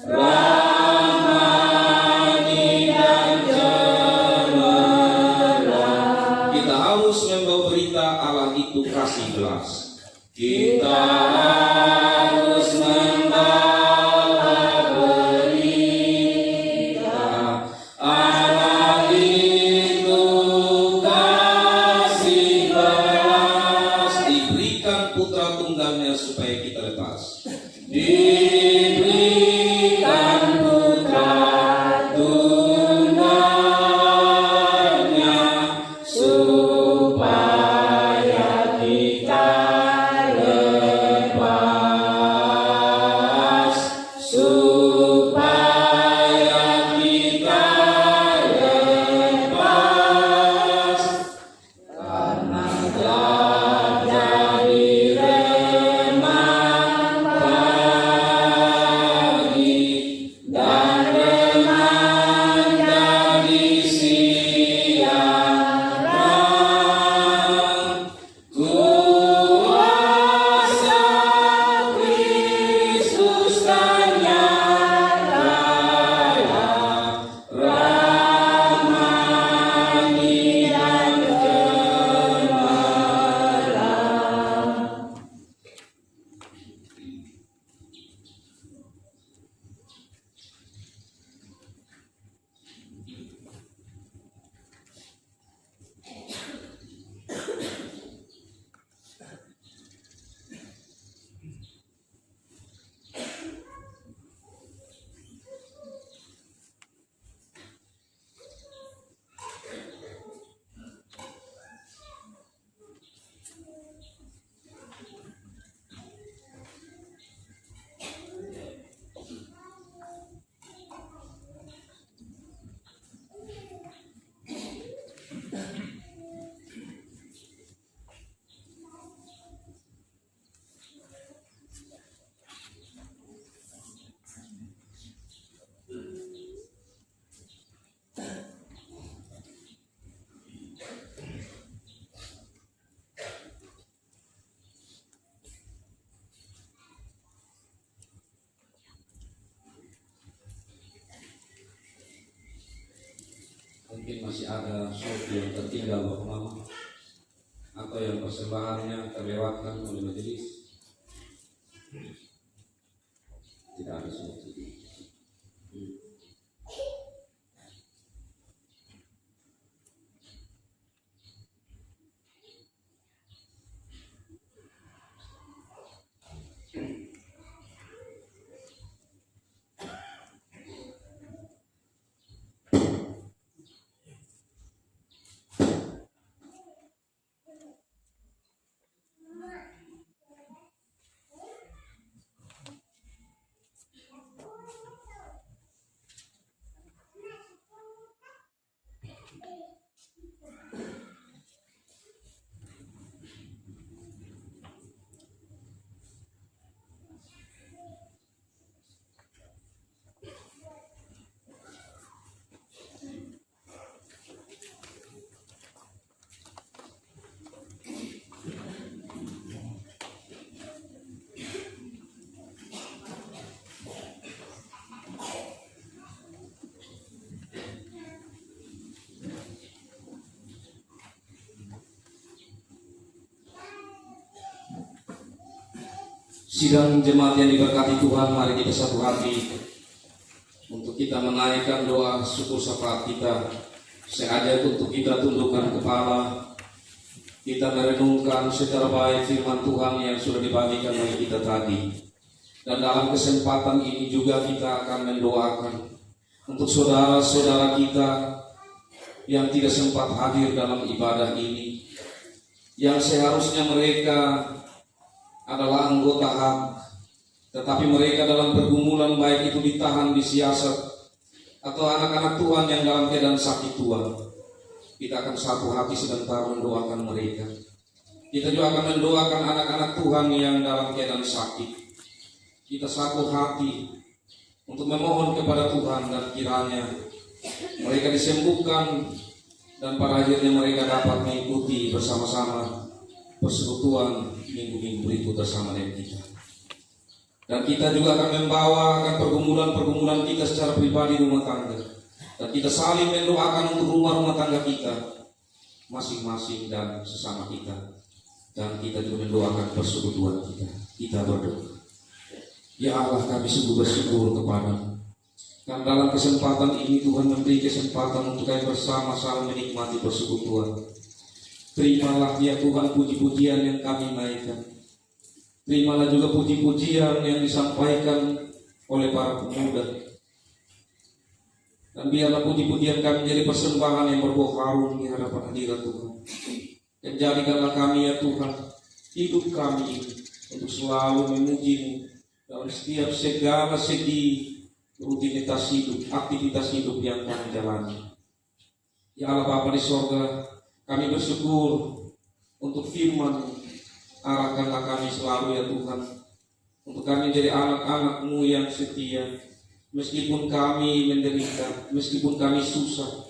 ramani dan cemerlang. Kita harus membawa berita Allah itu kasih belas. Kita harus membawa berita Allah itu kasih belas. Diberikan putra tunggalnya supaya kita lepas. Diberikan putra tunggalnya supaya kita lepas, supaya kita lepas, karena gelap jadi remang pagi dan remang jadi siang terang. Kuasa Kristus kan nyata ramani dan cemerlang. Mungkin masih ada sesuatu yang tertinggal Bapak Mama, atau yang persembahannya terlewatkan oleh majelis. Tidak ada sesuatu. Sidang jemaat yang diberkati Tuhan, mari kita satu hati untuk kita menaikkan doa syukur syafaat kita. Sengaja untuk kita tundukkan kepala, kita merenungkan secara baik firman Tuhan yang sudah dibagikan oleh kita tadi. Dan dalam kesempatan ini juga kita akan mendoakan untuk saudara-saudara kita yang tidak sempat hadir dalam ibadah ini, yang seharusnya mereka adalah anggota HAM, tetapi mereka dalam pergumulan, baik itu ditahan, disiasat, atau anak-anak Tuhan yang dalam keadaan sakit tua. Kita akan satu hati sebentar mendoakan mereka. Kita juga akan mendoakan anak-anak Tuhan yang dalam keadaan sakit. Kita satu hati untuk memohon kepada Tuhan, dan kiranya mereka disembuhkan dan pada akhirnya mereka dapat mengikuti bersama-sama persekutuan minggu-minggu berikut bersama dengan kita. Dan kita juga akan membawakan pergumulan-pergumulan kita secara pribadi rumah tangga. Dan kita saling mendoakan untuk rumah-rumah tangga kita masing-masing dan sesama kita. Dan kita juga mendoakan persekutuan kita. Kita berdoa. Ya Allah, kami sungguh bersyukur kepada-Mu. Dan dalam kesempatan ini Tuhan memberi kesempatan untuk kami bersama-sama menikmati persekutuan. Terimalah ya Tuhan puji-pujian yang kami naikkan. Terimalah juga puji-pujian yang disampaikan oleh para pemuda. Dan biarlah puji-pujian kami menjadi persembahan yang berbuah harum di hadapan hadirat Tuhan. Dan jadikanlah kami ya Tuhan, hidup kami untuk selalu memuji-Mu dalam setiap segala segi rutinitas hidup, aktivitas hidup yang kami jalani. Ya Allah Bapa di sorga, kami bersyukur untuk firman-Mu. Arahkanlah kami selalu ya Tuhan, untuk kami menjadi anak-anak-Mu yang setia. Meskipun kami menderita, meskipun kami susah,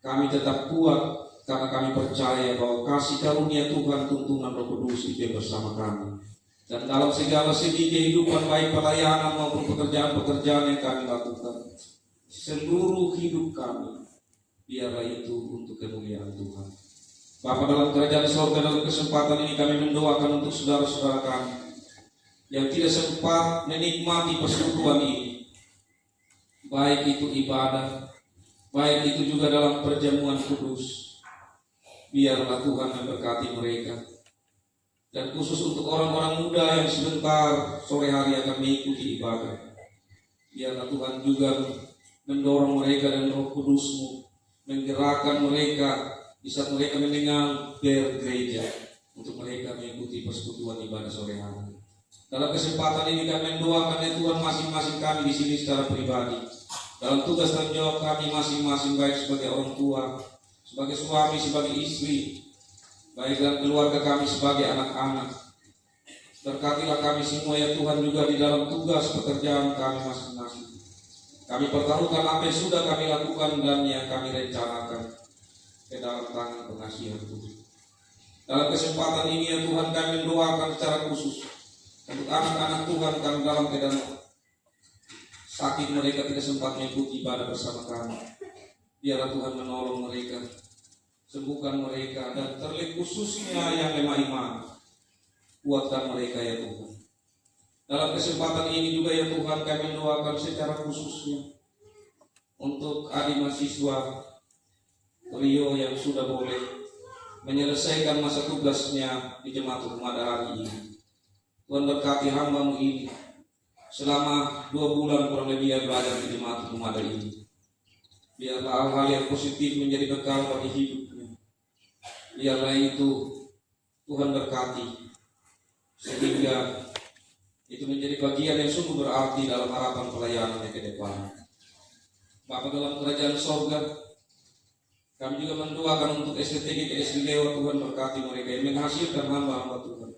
kami tetap kuat karena kami percaya bahwa kasih karunia Tuhan, tuntunan Roh Kudus itu bersama kami. Dan dalam segala segi kehidupan, baik pelayanan maupun pekerjaan-pekerjaan yang kami lakukan, seluruh hidup kami, biarlah itu untuk kemuliaan Tuhan. Bapa dalam kerajaan surga, dalam kesempatan ini kami mendoakan untuk saudara-saudara kami yang tidak sempat menikmati persekutuan ini, baik itu ibadah, baik itu juga dalam perjamuan kudus. Biarlah Tuhan memberkati mereka. Dan khusus untuk orang-orang muda yang sebentar sore hari akan mengikuti ibadah, biarlah Tuhan juga mendorong mereka dan Roh Kudus-Mu menggerakkan mereka di saat mereka mendengar bergereja, untuk mereka mengikuti persekutuan ibadah sore hari. Dalam kesempatan ini kami mendoakan ya Tuhan masing-masing kami di sini secara pribadi, dalam tugas dan jawab kami masing-masing, baik sebagai orang tua, sebagai suami, sebagai istri, baik dalam keluarga kami sebagai anak-anak. Berkatilah kami semua ya Tuhan juga di dalam tugas pekerjaan kami masing-masing. Kami pertaruhkan apa yang sudah kami lakukan dan yang kami rencanakan ke dalam tangan pengasihan Tuhan. Dalam kesempatan ini ya Tuhan, kami mendoakan secara khusus untuk anak-anak Tuhan kami dalam keadaan sakit, mereka tidak sempat mengikuti ibadah bersama kami. Biarlah Tuhan menolong mereka, sembuhkan mereka, dan terlebih khususnya yang lemah iman, kuatkan mereka ya Tuhan. Dalam kesempatan ini juga ya Tuhan, kami mendoakan secara khususnya untuk adik mahasiswa Rio yang sudah boleh menyelesaikan masa tugasnya di Jemaat Rumada hari ini. Tuhan berkati hamba-Mu ini selama 2 bulan kurang lebih dia belajar di Jemaat Rumada ini. Biarlah hal-hal yang positif menjadi bekal bagi hidupnya. Biarlah itu Tuhan berkati, sehingga itu menjadi bagian yang sungguh berarti dalam harapan pelayanannya ke depan. Bapa dalam kerajaan sorga, kami juga mendoakan untuk STTG KSD Lewa, Tuhan berkati mereka yang menghasilkan hamba-hamba Tuhan.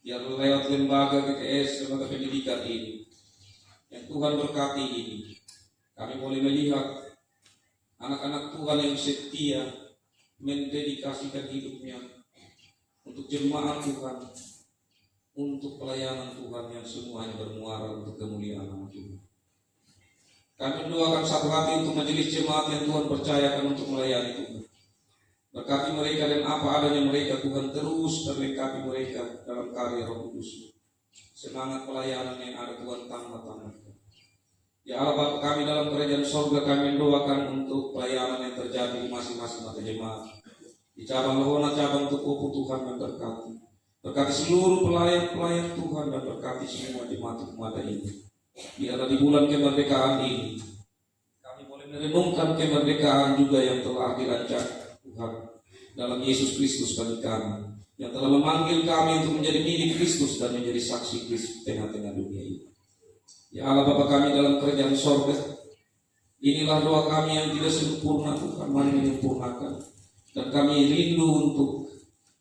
Biar lewat lembaga GKS, lembaga pendidikan ini, yang Tuhan berkati ini, kami boleh melihat anak-anak Tuhan yang setia mendedikasikan hidupnya untuk jemaat Tuhan, untuk pelayanan Tuhan yang semuanya bermuara untuk kemuliaan nama Tuhan. Kami mendoakan satu hati untuk majelis jemaat yang Tuhan percayakan untuk melayani Tuhan. Berkati mereka dan apa adanya mereka, Tuhan, terus berlengkapi mereka dalam karya Roh Kudus. Semangat pelayanan yang ada, Tuhan, tambah-tambahkan. Ya Allah Bapa kami dalam kerajaan sorga, kami mendoakan untuk pelayanan yang terjadi di masing-masing jemaat. Di cabang Lohona, cabang Tukupu, Tuhan memberkati. Berkati seluruh pelayan-pelayan Tuhan dan berkati semua jemaat-jemaat ini. Biarlah di bulan kemerdekaan ini kami boleh merenungkan kemerdekaan juga yang telah dirancang Tuhan dalam Yesus Kristus bagi kami, yang telah memanggil kami untuk menjadi milik Kristus dan menjadi saksi Kristus tengah-tengah dunia ini. Ya Allah Bapa kami dalam kerajaan sorga, inilah doa kami yang tidak sempurna, Tuhan, mari menyempurnakan. Dan kami rindu untuk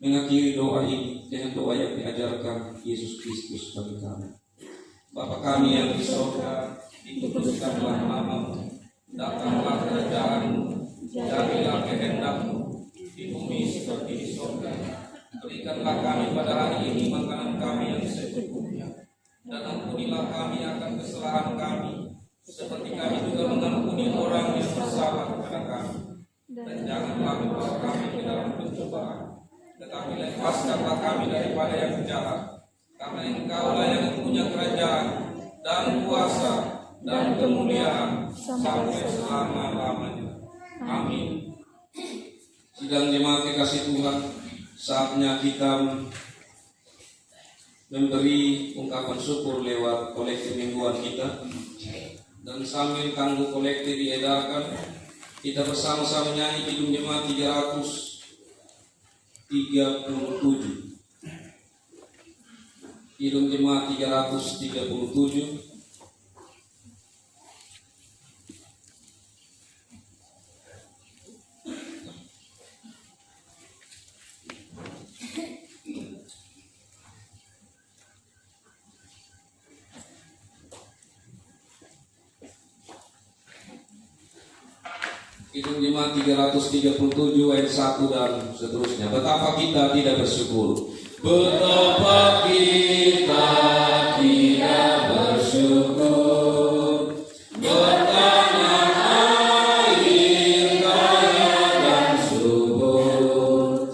mengakhiri doa ini dengan doa yang diajarkan Yesus Kristus bagi kami. Bapa kami yang di sorga, dikuduskanlah namamu, datanglah kerajaanmu, jadilah kehendak-Mu di bumi seperti di sorga. Berikanlah kami pada hari ini makanan kami yang secukupnya, dan ampunilah kami akan kesalahan kami, seperti kami juga mengampuni orang yang bersalah kepada kami. Dan janganlah membawa kami ke dalam pencobaan, tetapi lepaskanlah kami daripada yang jahat. Karena Engkaulah yang punya kerajaan dan kuasa dan kemuliaan sampai selama-lamanya. Amin. Sidang jemaat kekasih Tuhan, saatnya kita memberi ungkapan syukur lewat kolektif mingguan kita. Dan sambil tangguh kolektif diedarkan, kita bersama-sama nyanyi Kidung Jemaat 337. Kidung Jemaat 337. Kidung Jemaat 337 ayat 1 dan seterusnya. Betapa kita tidak bersyukur. Betapa kita tidak bersyukur, bertanah air kaya dan subur,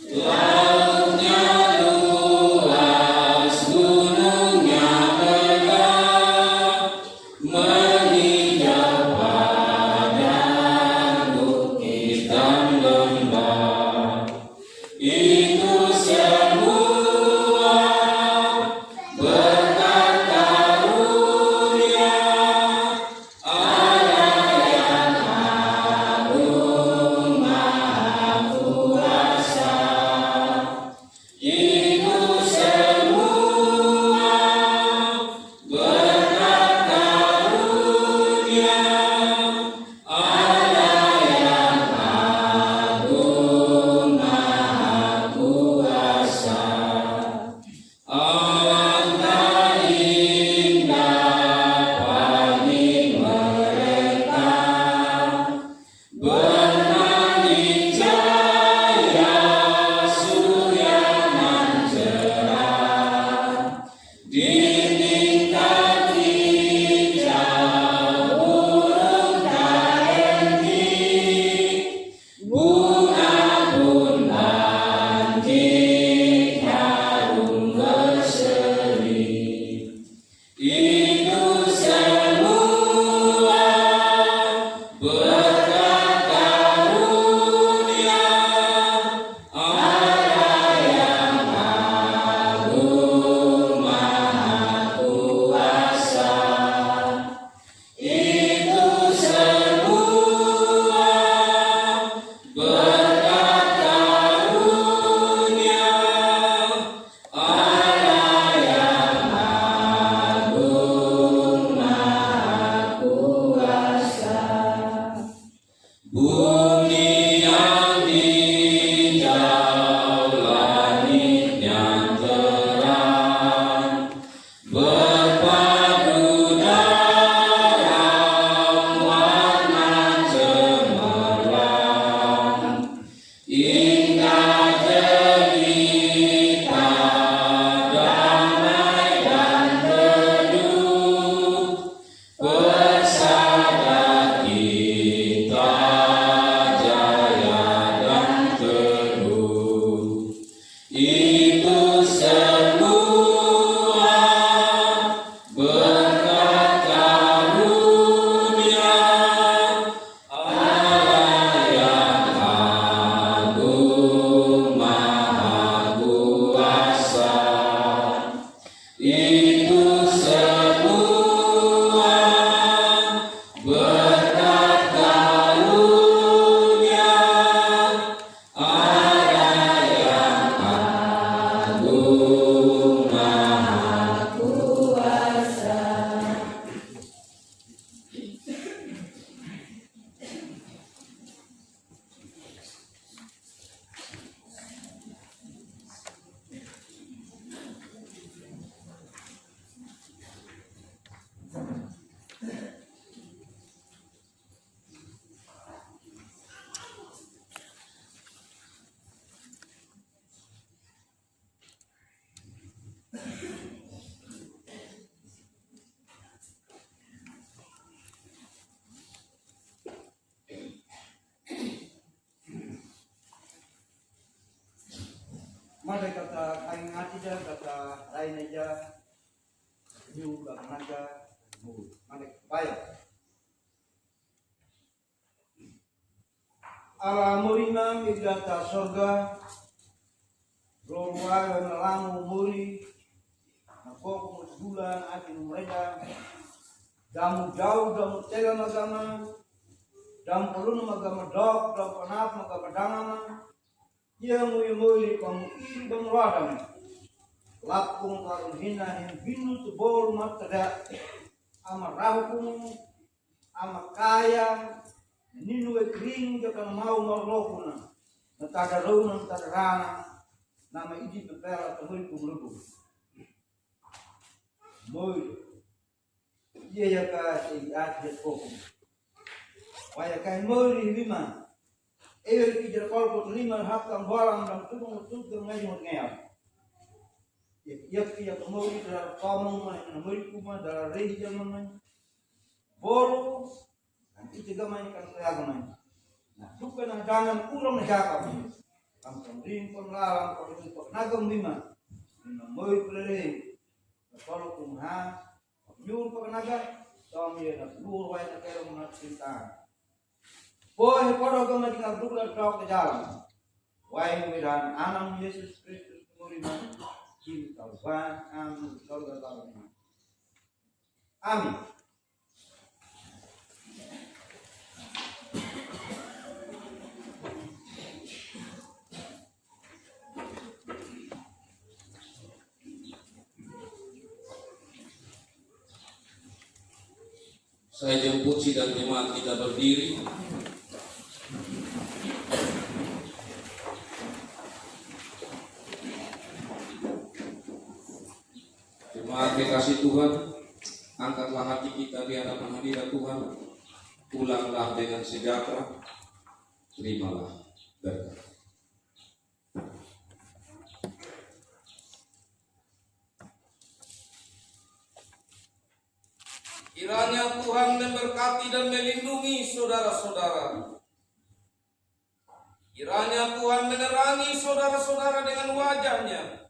lautnya luas, gunungnya megah, meninjau padang bukit dan lembah. Itu semua berkat karunia Allah yang agung maha kuasa. Itu semua berkat karunia Allah yang agung maha kuasa. Alangkah indah bagi mereka bernyanyi cahaya surya nan cerah, ditingkat hijau burung karentik, bunga pun bangkit harum berseri. Itu semua berkat karunia Allah yang agung maha kuasa. Itu semua berkat karunia Allah yang agung maha kuasa. Bumi yang hijau, langit yang terang, berpadu dalam warna cemerlang, indah jelita, damai dan teduh, persada kita jaya dan itu semua berkat karunia Allah yang agung maha kuasa. Mada kata kain hati dah kata lain aja, new kata naga, mada bayar. Ala murina midata sorga, rohwa nalamu muri, nakok bulan ati mereka, damu jauh damu tela magama, damu pelun magama dok, dok panap magama dangama. Yang muli kamu iri bangradam, lapung karun hina yang binu tebol matra, ama rahukung, ama kaya, ninu kering jangan mau marlokuna, natada rona natada rana, nama iji pepera temui kumlubu. Muli, iya ya kasih adat kokum, waya kai muli lima. Ewer kijar kolkot lima hakam balang dan tudung tudung ngayun ngayap. Yak kiyak kemuri dalam kamung mana namuri kuma dalam rehi zaman boru dan itu gamai kan keagaman. Nah, bukan jangan kurang jakam. Kampung ring penglarang kalau itu nagam lima. Namuri pelere. Kalau kumha nyur pengnaga, kami nak luar wajah kerja menat cinta. Boy, pada kau mati nak duduk ke jalan. Wahai mulian Anak Yesus Kristus kemuriman, cinta Tuhan, amin, surga dalam. Amin. Saya jemput sidang jemaat kita berdiri. Jemaat kekasih Tuhan, angkatlah hati kita di hadapan hadirat Tuhan. Pulanglah dengan sejahtera, terimalah berkat. Kiranya Tuhan memberkati dan melindungi saudara-saudara. Kiranya Tuhan menerangi saudara-saudara dengan wajah-Nya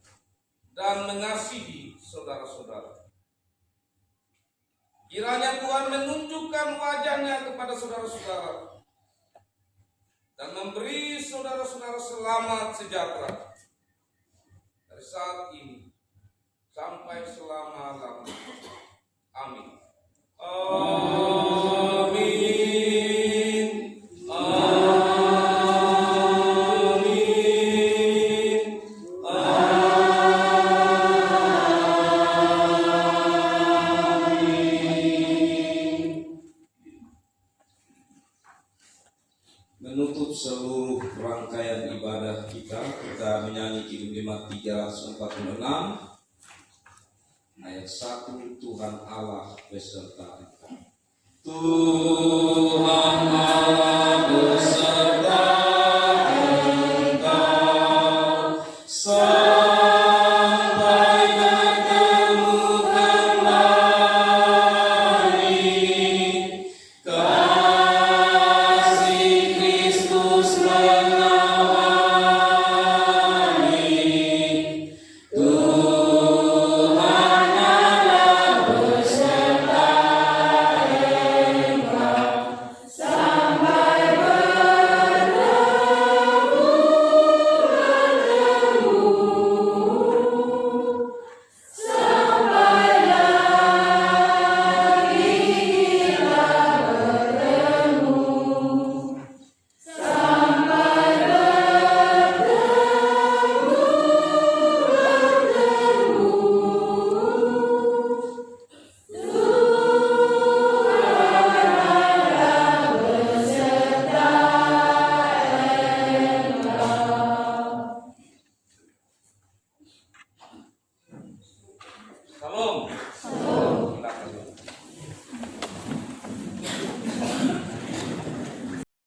dan mengasihi saudara-saudara. Kiranya Tuhan menunjukkan wajah-Nya kepada saudara-saudara dan memberi saudara-saudara selamat sejahtera dari saat ini sampai selama-lamanya. Amin. Amin. Amin. Amin. Menutup seluruh rangkaian ibadah kita menyanyi Kidung 346 ayat 1. Tuhan Allah beserta engkau. Tuhan Allah beserta engkau sampai bertemu kembali. Kasih Kristus mengawali. Sampai Saudara